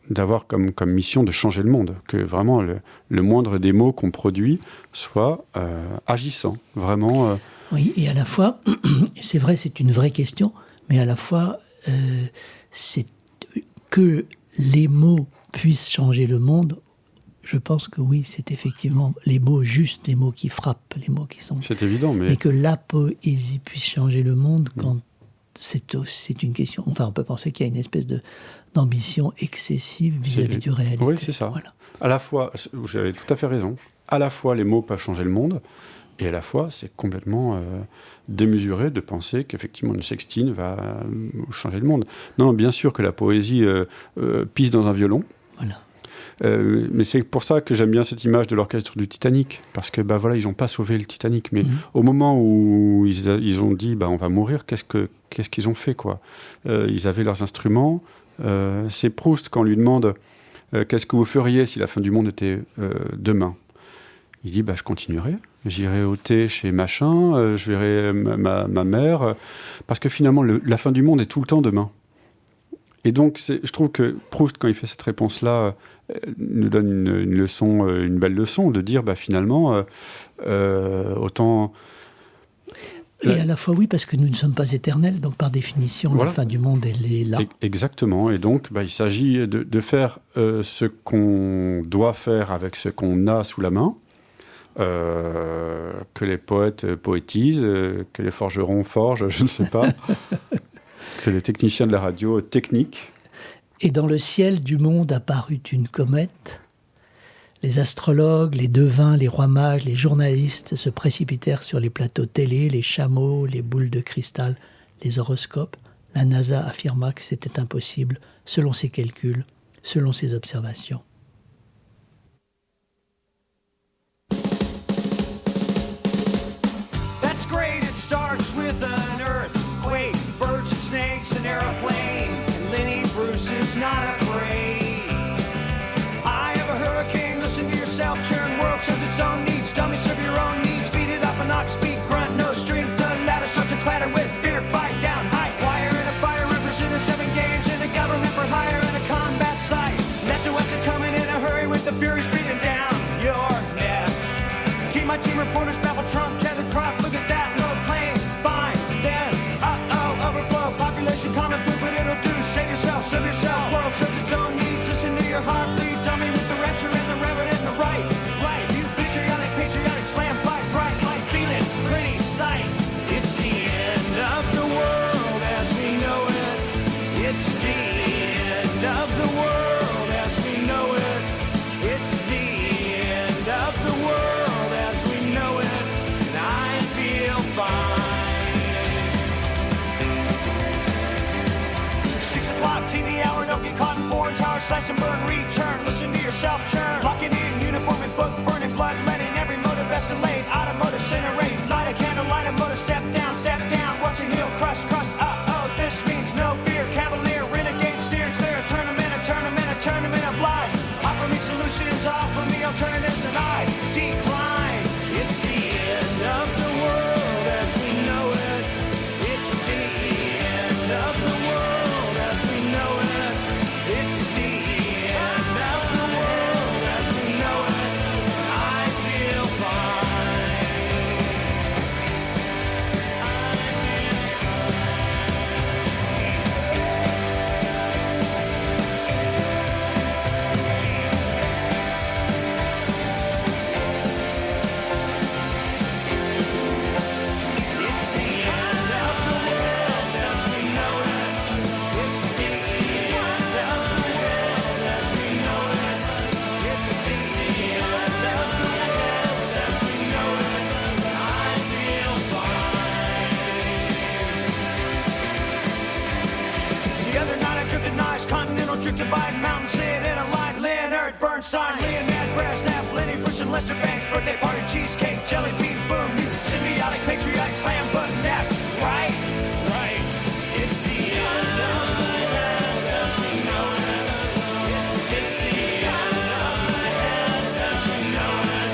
d'avoir comme mission de changer le monde? Que vraiment, le moindre des mots qu'on produit soit agissant, vraiment... Oui, et à la fois, c'est vrai, c'est une vraie question, mais à la fois, c'est que les mots puissent changer le monde. je pense que oui, c'est effectivement les mots justes, les mots qui frappent, les mots qui sont... C'est évident, mais que la poésie puisse changer le monde, quand c'est une question... Enfin, on peut penser qu'il y a une espèce d'ambition excessive vis-à-vis du réel. Oui, c'est ça. Voilà. À la fois, vous avez tout à fait raison, à la fois les mots peuvent changer le monde, et à la fois c'est complètement démesuré de penser qu'effectivement une sextine va changer le monde. Non, bien sûr que la poésie pisse dans un violon. Voilà. Mais c'est pour ça que j'aime bien cette image de l'orchestre du Titanic, parce que voilà, ils n'ont pas sauvé le Titanic, mais au moment où ils ont dit on va mourir, qu'est-ce qu'ils ont fait, quoi. Ils avaient leurs instruments. C'est Proust quand on lui demande qu'est-ce que vous feriez si la fin du monde était demain. Il dit je continuerai, j'irai au thé chez machin, je verrai ma mère, parce que finalement la fin du monde est tout le temps demain. Et donc, je trouve que Proust, quand il fait cette réponse-là, nous donne une leçon, une belle leçon, de dire, finalement, autant... Et à la fois, oui, parce que nous ne sommes pas éternels, donc par définition, voilà. La fin du monde, elle est là. Exactement, et donc, il s'agit de faire ce qu'on doit faire avec ce qu'on a sous la main, que les poètes poétisent, que les forgerons forgent, je ne sais pas... que les techniciens de la radio technique. Et dans le ciel du monde apparut une comète. Les astrologues, les devins, les rois mages, les journalistes se précipitèrent sur les plateaux télé, les chameaux, les boules de cristal, les horoscopes. La NASA affirma que c'était impossible, selon ses calculs, selon ses observations. That's great, it starts with an earthquake. Birds and snakes, an airplane. Lenny Bruce is not afraid. I have a hurricane, listen to yourself. Churn world serves its own needs. Dummy, serve your own needs. Beat it up and knock, speak, grunt, no strength. The ladder starts to clatter with fear. Fight down, high wire in a fire. Representing 7 games in a government for hire in a combat site. Left to west are coming in a hurry with the furies breathing down your neck. Team by team reporters babble Trump, tethered crop. Look at that, no plane. Fine, then, overflow. Population common food, but it'll do. Save yourself, serve yourself. World serves its own needs. Listen to your heart, bleed. Dummy with the rapture and the reverend and the right. Right, you patriotic, slam, fight, bright light, feeling, pretty sight. It's the end of the world as we know it. It's the end of the world as we know it. It's the end of the world as we know it. And I feel fine. 6 o'clock, TV hour, don't get caught in foreign tower, slash and burn, return. Listen to yourself churn. Locking in, uniform and book, burning blood, letting every motive escalate. Automotive incinerate, light a candle, light a motor, step down, watch your heel crush, this means no fear. Cavalier, renegade, steer clear. Tournament of lies. Offer me solutions, offer me alternatives, and I decline. It's the end of the world as we know it. It's the end of the world as we know it. It's the end of the world as we know it. I feel fine. It's the end of the world as we know it. It's the end of the world as we know it. It's the end of the world as we know it. I feel fine. The other night I drifted nice, continental drift divide, mountain sit in a line. Leonard Bernstein, Leonard Brasnap, Lenny Bruce and Lester Banks, birthday party, cheesecake, jelly bean, boom, symbiotic, patriotic, slam, button, nap, right? It's the end of the world as we know it. It's the end of the world as we know it.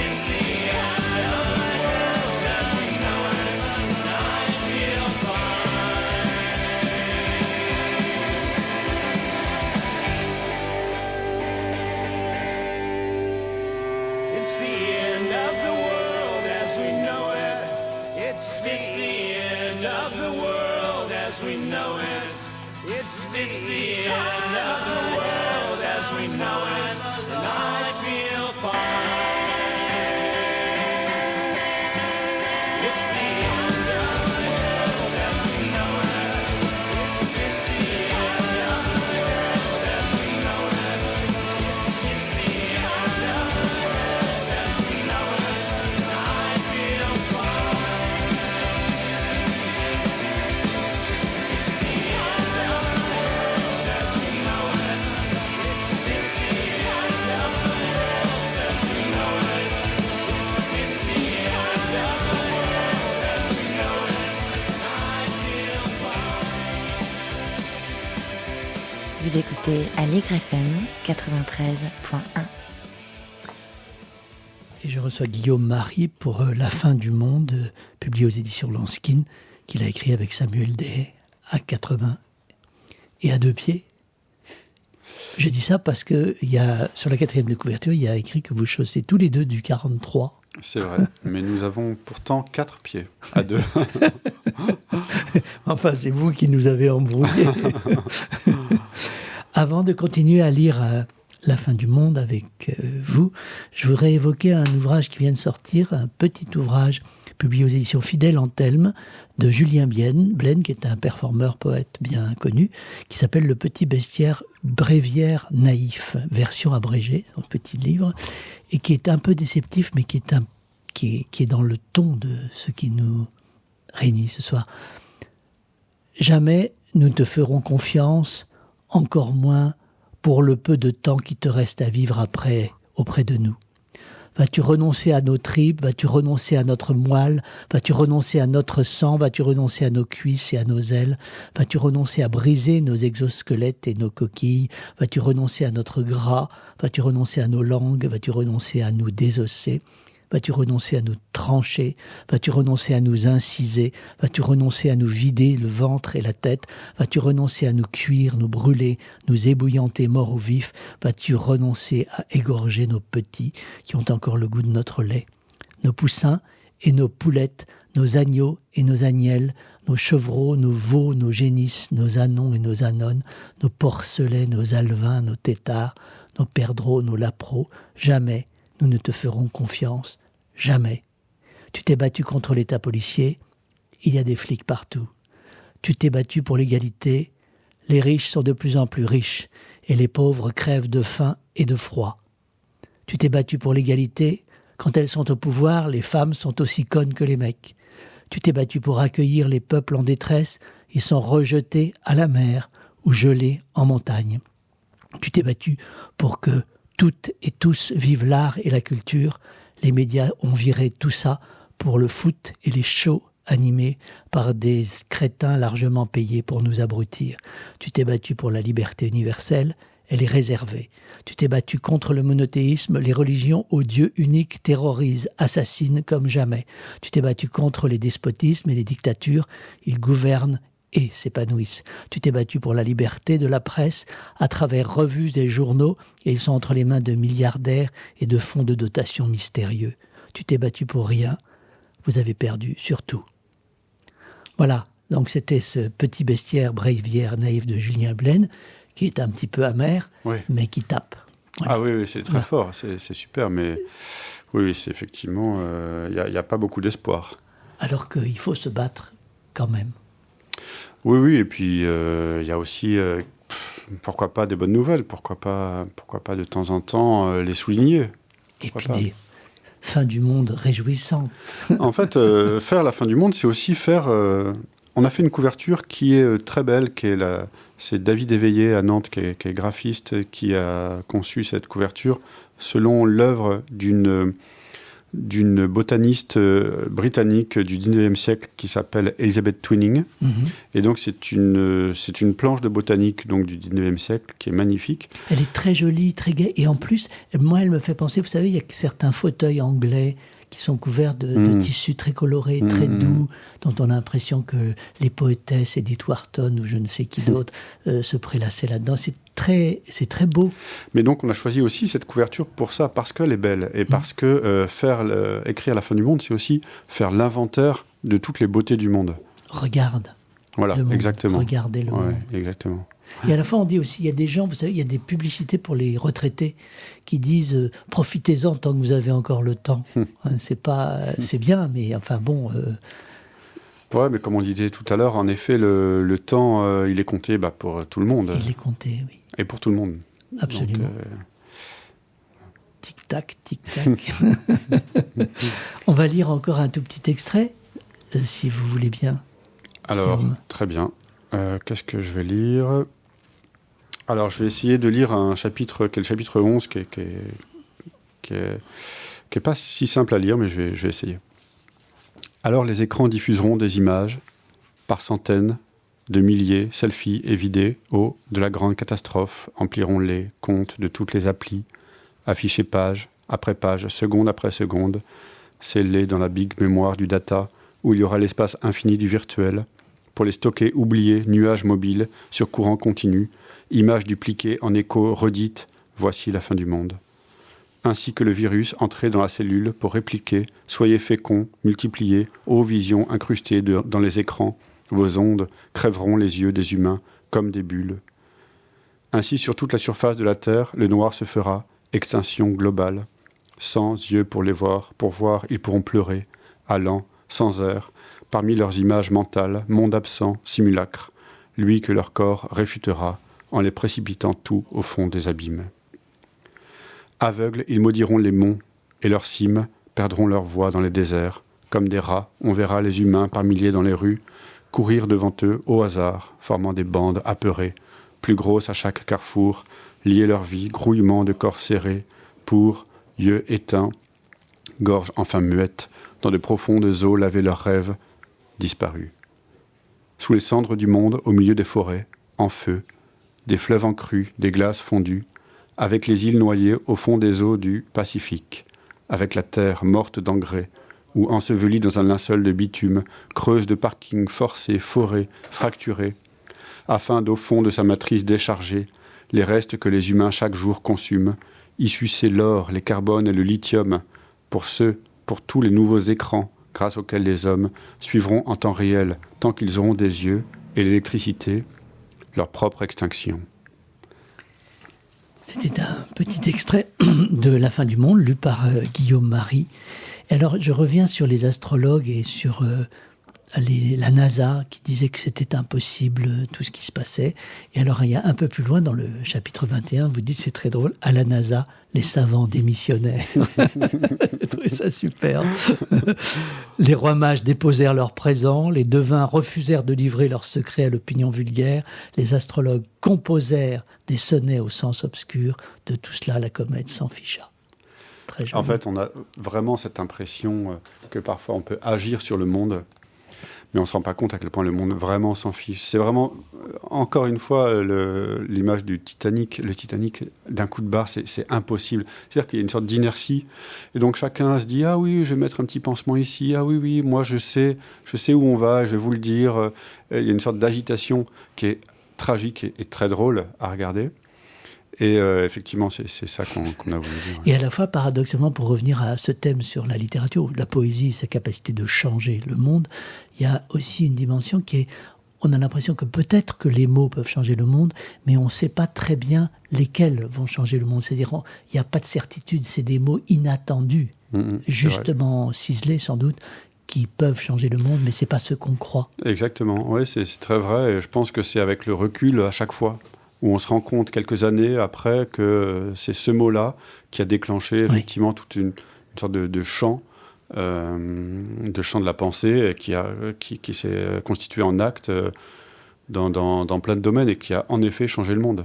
It's the end of the world as we know it. I feel fine. It's the end of the world as we know it. It's the end of the world as we know it. It's the end of the world as we know it, and I feel fine. It's the end of the world as we know it. It's the end of the world as we know it. It's the end of the world as we know it, and I feel fine. It's the end of the world as we know it. It's the end of the world as we know it. It's the end of the world as we know it, and I feel fine. Vous écoutez Aligre FM 93.1. Et je reçois Guillaume Marie pour La fin du monde, publié aux éditions Lanskin, qu'il a écrit avec Samuel Dehaye à 80 et à 2 pieds. Je dis ça parce que sur la 4e de couverture, il y a écrit que vous chaussez tous les deux du 43. C'est vrai, mais nous avons pourtant 4 pieds à 2. Enfin, c'est vous qui nous avez embrouillés. Avant de continuer à lire La fin du monde avec vous, je voudrais évoquer un ouvrage qui vient de sortir, un petit ouvrage publié aux éditions Fidèle Anthelme de Julien Blaine, qui est un performeur poète bien connu, qui s'appelle Le petit bestiaire bréviaire naïf, version abrégée, un petit livre, et qui est un peu déceptif, mais qui est dans le ton de ce qui nous réunit ce soir. Jamais nous ne te ferons confiance, encore moins pour le peu de temps qui te reste à vivre après auprès de nous. Vas-tu renoncer à nos tripes? Vas-tu renoncer à notre moelle? Vas-tu renoncer à notre sang? Vas-tu renoncer à nos cuisses et à nos ailes? Vas-tu renoncer à briser nos exosquelettes et nos coquilles? Vas-tu renoncer à notre gras? Vas-tu renoncer à nos langues? Vas-tu renoncer à nous désosser? Vas-tu renoncer à nous trancher? Vas-tu renoncer à nous inciser? Vas-tu renoncer à nous vider le ventre et la tête? Vas-tu renoncer à nous cuire, nous brûler, nous ébouillanter morts ou vifs? Vas-tu renoncer à égorger nos petits qui ont encore le goût de notre lait? Nos poussins et nos poulettes, nos agneaux et nos agnelles, nos chevreaux, nos veaux, nos génisses, nos ânons et nos ânones, nos porcelets, nos alevins, nos têtards, nos perdreaux, nos lapreaux, jamais nous ne te ferons confiance, jamais. Tu t'es battu contre l'État policier, il y a des flics partout. Tu t'es battu pour l'égalité, les riches sont de plus en plus riches et les pauvres crèvent de faim et de froid. Tu t'es battu pour l'égalité, quand elles sont au pouvoir, les femmes sont aussi connes que les mecs. Tu t'es battu pour accueillir les peuples en détresse, ils sont rejetés à la mer ou gelés en montagne. Tu t'es battu pour que toutes et tous vivent l'art et la culture. Les médias ont viré tout ça pour le foot et les shows animés par des crétins largement payés pour nous abrutir. Tu t'es battu pour la liberté universelle, elle est réservée. Tu t'es battu contre le monothéisme, les religions aux dieux uniques terrorisent, assassinent comme jamais. Tu t'es battu contre les despotismes et les dictatures, ils gouvernent et s'épanouissent. Tu t'es battu pour la liberté de la presse à travers revues et journaux, et ils sont entre les mains de milliardaires et de fonds de dotation mystérieux. Tu t'es battu pour rien, vous avez perdu surtout. Voilà, donc c'était ce petit bestiaire bréviaire naïf de Julien Blaine, qui est un petit peu amer, oui, mais qui tape. Ouais. Ah oui, c'est très fort, c'est super, mais oui, c'est effectivement, il n'y a pas beaucoup d'espoir. Alors qu'il faut se battre quand même. Oui, et puis il y a aussi, pourquoi pas des bonnes nouvelles, pourquoi pas de temps en temps les souligner. Et puis des fins du monde réjouissantes. En fait, faire la fin du monde, c'est aussi faire... on a fait une couverture qui est très belle, c'est David Éveillé à Nantes, qui est graphiste, qui a conçu cette couverture selon l'œuvre d'une botaniste britannique du 19e siècle qui s'appelle Elizabeth Twining. Mm-hmm. Et donc, c'est une planche de botanique donc, du 19e siècle qui est magnifique. Elle est très jolie, très gaie. Et en plus, moi, elle me fait penser, vous savez, il y a certains fauteuils anglais qui sont couverts de tissus très colorés, très doux, dont on a l'impression que les poétesses Edith Wharton ou je ne sais qui d'autre se prélassaient là-dedans. C'est très beau. Mais donc on a choisi aussi cette couverture pour ça, parce qu'elle est belle, et parce que écrire la fin du monde, c'est aussi faire l'inventaire de toutes les beautés du monde. Regarde. Voilà, exactement. Regarder le monde. Exactement. Et à la fois, on dit aussi, il y a des gens, vous savez, il y a des publicités pour les retraités qui disent profitez-en tant que vous avez encore le temps. C'est bien, mais enfin bon. Ouais, mais comme on disait tout à l'heure, en effet, le temps, il est compté pour tout le monde. Il est compté, oui. Et pour tout le monde. Absolument. Donc, tic-tac, tic-tac. On va lire encore un tout petit extrait, si vous voulez bien. Alors, très bien. Qu'est-ce que je vais lire ? Alors, je vais essayer de lire un chapitre, qui est le chapitre 11, qui est pas si simple à lire, mais je vais essayer. Alors, les écrans diffuseront des images, par centaines, de milliers, selfies et vidéos de la grande catastrophe, empliront les comptes de toutes les applis, affichés page après page, seconde après seconde, scellés dans la big mémoire du data, où il y aura l'espace infini du virtuel, pour les stocker oubliés, nuages mobiles, sur courant continu, images dupliquées en écho redites, voici la fin du monde. Ainsi que le virus entré dans la cellule pour répliquer, soyez féconds, multipliez, ô visions incrustées dans les écrans, vos ondes crèveront les yeux des humains comme des bulles. Ainsi sur toute la surface de la Terre, le noir se fera, extinction globale. Sans yeux pour les voir, pour voir, ils pourront pleurer, allant, sans air, parmi leurs images mentales, monde absent, simulacre, lui que leur corps réfutera, en les précipitant tout au fond des abîmes. Aveugles, ils maudiront les monts, et leurs cimes perdront leur voix dans les déserts. Comme des rats, on verra les humains par milliers dans les rues, courir devant eux au hasard, formant des bandes apeurées, plus grosses à chaque carrefour, lier leur vie, grouillement de corps serrés, pour, yeux éteints, gorge enfin muette, dans de profondes eaux laver leurs rêves, disparus. Sous les cendres du monde, au milieu des forêts, en feu, des fleuves en crue, des glaces fondues, avec les îles noyées au fond des eaux du Pacifique, avec la terre morte d'engrais, ou ensevelie dans un linceul de bitume, creuse de parkings forcés, forêts, fracturées, afin d'au fond de sa matrice décharger les restes que les humains chaque jour consument, y sucer l'or, les carbones et le lithium, pour tous les nouveaux écrans, grâce auxquels les hommes suivront en temps réel, tant qu'ils auront des yeux, et l'électricité, leur propre extinction. C'était un petit extrait de La fin du monde, lu par Guillaume Marie. Alors, je reviens sur les astrologues et sur la NASA qui disait que c'était impossible, tout ce qui se passait. Et alors, il y a un peu plus loin, dans le chapitre 21, vous dites, c'est très drôle, à la NASA, les savants démissionnaient. J'ai trouvé ça super. Les rois mages déposèrent leurs présents, les devins refusèrent de livrer leurs secrets à l'opinion vulgaire, les astrologues composèrent des sonnets au sens obscur. De tout cela, la comète s'en ficha. Très joli. En fait, on a vraiment cette impression que parfois on peut agir sur le monde, mais on ne se rend pas compte à quel point le monde vraiment s'en fiche. C'est vraiment, encore une fois, l'image du Titanic. Le Titanic, d'un coup de barre, c'est impossible. C'est-à-dire qu'il y a une sorte d'inertie. Et donc chacun se dit « Ah oui, je vais mettre un petit pansement ici. Ah oui, oui, moi je sais où on va, je vais vous le dire. » Il y a une sorte d'agitation qui est tragique et très drôle à regarder. Et effectivement, c'est ça qu'on a voulu dire. Et à la fois, paradoxalement, pour revenir à ce thème sur la littérature, la poésie, sa capacité de changer le monde, il y a aussi une dimension qui est, on a l'impression que peut-être que les mots peuvent changer le monde, mais on ne sait pas très bien lesquels vont changer le monde. C'est-à-dire, il n'y a pas de certitude, c'est des mots inattendus, justement ciselés sans doute, qui peuvent changer le monde, mais ce n'est pas ce qu'on croit. Exactement, oui, c'est très vrai, et je pense que c'est avec le recul à chaque fois, où on se rend compte quelques années après que c'est ce mot-là qui a déclenché effectivement toute une sorte de champ de la pensée qui s'est constitué en acte dans plein de domaines et qui a en effet changé le monde.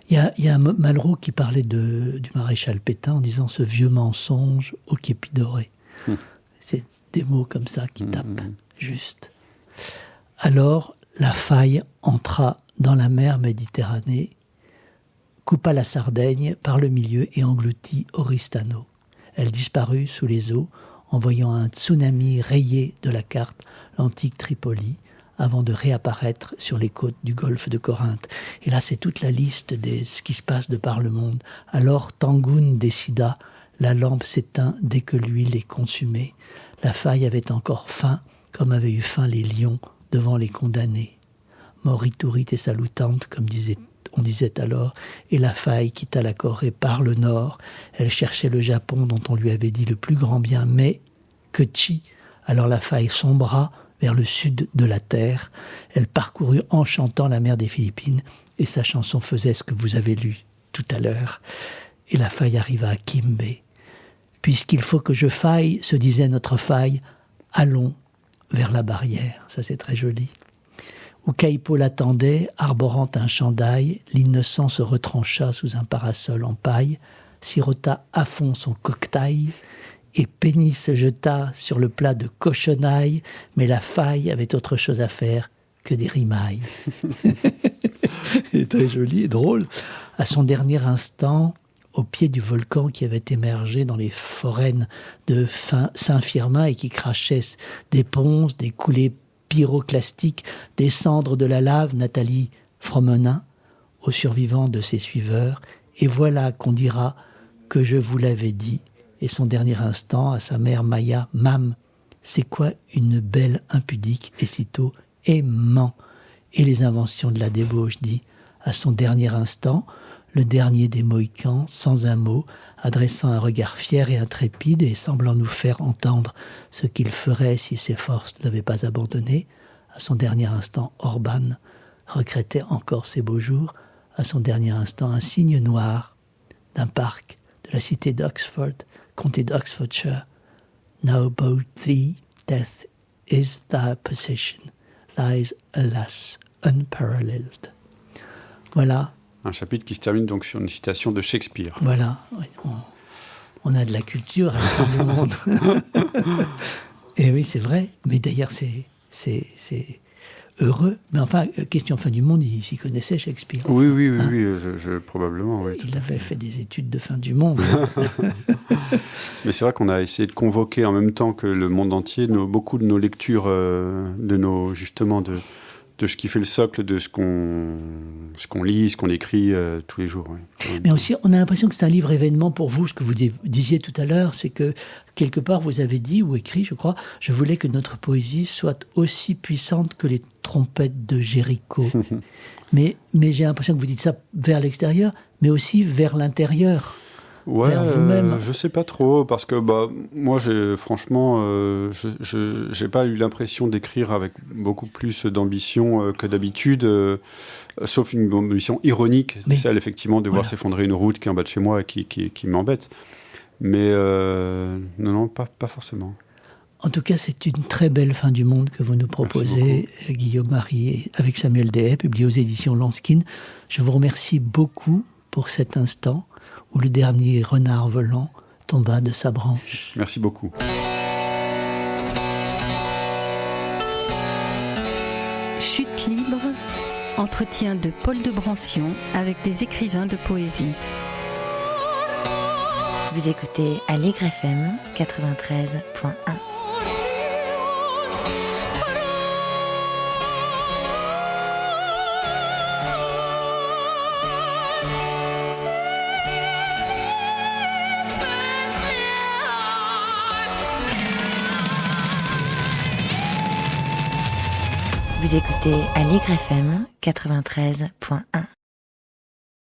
Il y a Malraux qui parlait du maréchal Pétain en disant « ce vieux mensonge au képi doré ». C'est des mots comme ça qui tapent juste. Alors, la faille entra dans la mer Méditerranée, coupa la Sardaigne par le milieu et engloutit Oristano. Elle disparut sous les eaux, envoyant un tsunami rayé de la carte l'antique Tripoli, avant de réapparaître sur les côtes du golfe de Corinthe. Et là, c'est toute la liste de ce qui se passe de par le monde. Alors, Tangoun décida, la lampe s'éteint dès que l'huile est consumée. La faille avait encore faim, comme avaient eu faim les lions devant les condamnés. moriturit et salutante, comme on disait alors, et la faille quitta la Corée par le nord. Elle cherchait le Japon dont on lui avait dit le plus grand bien, mais que chi. Alors la faille sombra vers le sud de la terre. Elle parcourut en chantant la mer des Philippines, et sa chanson faisait ce que vous avez lu tout à l'heure. Et la faille arriva à Kimbe. Puisqu'il faut que je faille, se disait notre faille, allons vers la barrière. Ça, c'est très joli. Où Kaipo l'attendait, arborant un chandail, l'innocent se retrancha sous un parasol en paille, sirota à fond son cocktail, et Penny se jeta sur le plat de cochonaille, mais la faille avait autre chose à faire que des rimailles. C'est très joli et drôle. À son dernier instant, au pied du volcan qui avait émergé dans les foraines de Saint-Firmin et qui crachait des ponces, des coulées pyroclastiques, des cendres de la lave, Nathalie Fromenin, aux survivants de ses suiveurs. Et voilà qu'on dira que je vous l'avais dit. Et son dernier instant, à sa mère Maya, « Mam, c'est quoi une belle impudique ?» Et sitôt, « aimant !» Et les inventions de la débauche, dit, à son dernier instant, le dernier des Mohicans, sans un mot, adressant un regard fier et intrépide et semblant nous faire entendre ce qu'il ferait si ses forces ne l'avaient pas abandonné. À son dernier instant, Orban regrettait encore ses beaux jours. À son dernier instant, un signe noir d'un parc de la cité d'Oxford, comté d'Oxfordshire. Now about thee, death is thy possession, lies, alas, unparalleled. Voilà. Un chapitre qui se termine donc sur une citation de Shakespeare. Voilà, on a de la culture à la fin du monde. Et oui, c'est vrai, mais d'ailleurs c'est heureux. Mais enfin, question fin du monde, il s'y connaissait Shakespeare. Oui, probablement. Oui, il avait fait des études de fin du monde. Mais c'est vrai qu'on a essayé de convoquer en même temps que le monde entier beaucoup de nos lectures, de ce qui fait le socle de ce qu'on lit, ce qu'on écrit tous les jours. Oui. Mais aussi, on a l'impression que c'est un livre événement pour vous. Ce que vous disiez tout à l'heure, c'est que quelque part, vous avez dit ou écrit, je crois, je voulais que notre poésie soit aussi puissante que les trompettes de Jéricho. mais j'ai l'impression que vous dites ça vers l'extérieur, mais aussi vers l'intérieur. Ouais, vers vous-même. Je sais pas trop, parce que moi, franchement, j'ai pas eu l'impression d'écrire avec beaucoup plus d'ambition que d'habitude, sauf une ambition ironique, celle effectivement de voir s'effondrer une route qui est en bas de chez moi et qui m'embête. Mais non, pas forcément. En tout cas, c'est une très belle fin du monde que vous nous proposez, Guillaume Marie, avec Samuel Dehaye, publié aux éditions Lanskin. Je vous remercie beaucoup pour cet instant où le dernier renard volant tomba de sa branche. Merci beaucoup. Chute libre, entretien de Paul de Brancion avec des écrivains de poésie. Vous écoutez Allegre FM 93.1. Vous écoutez Allegre FM 93.1.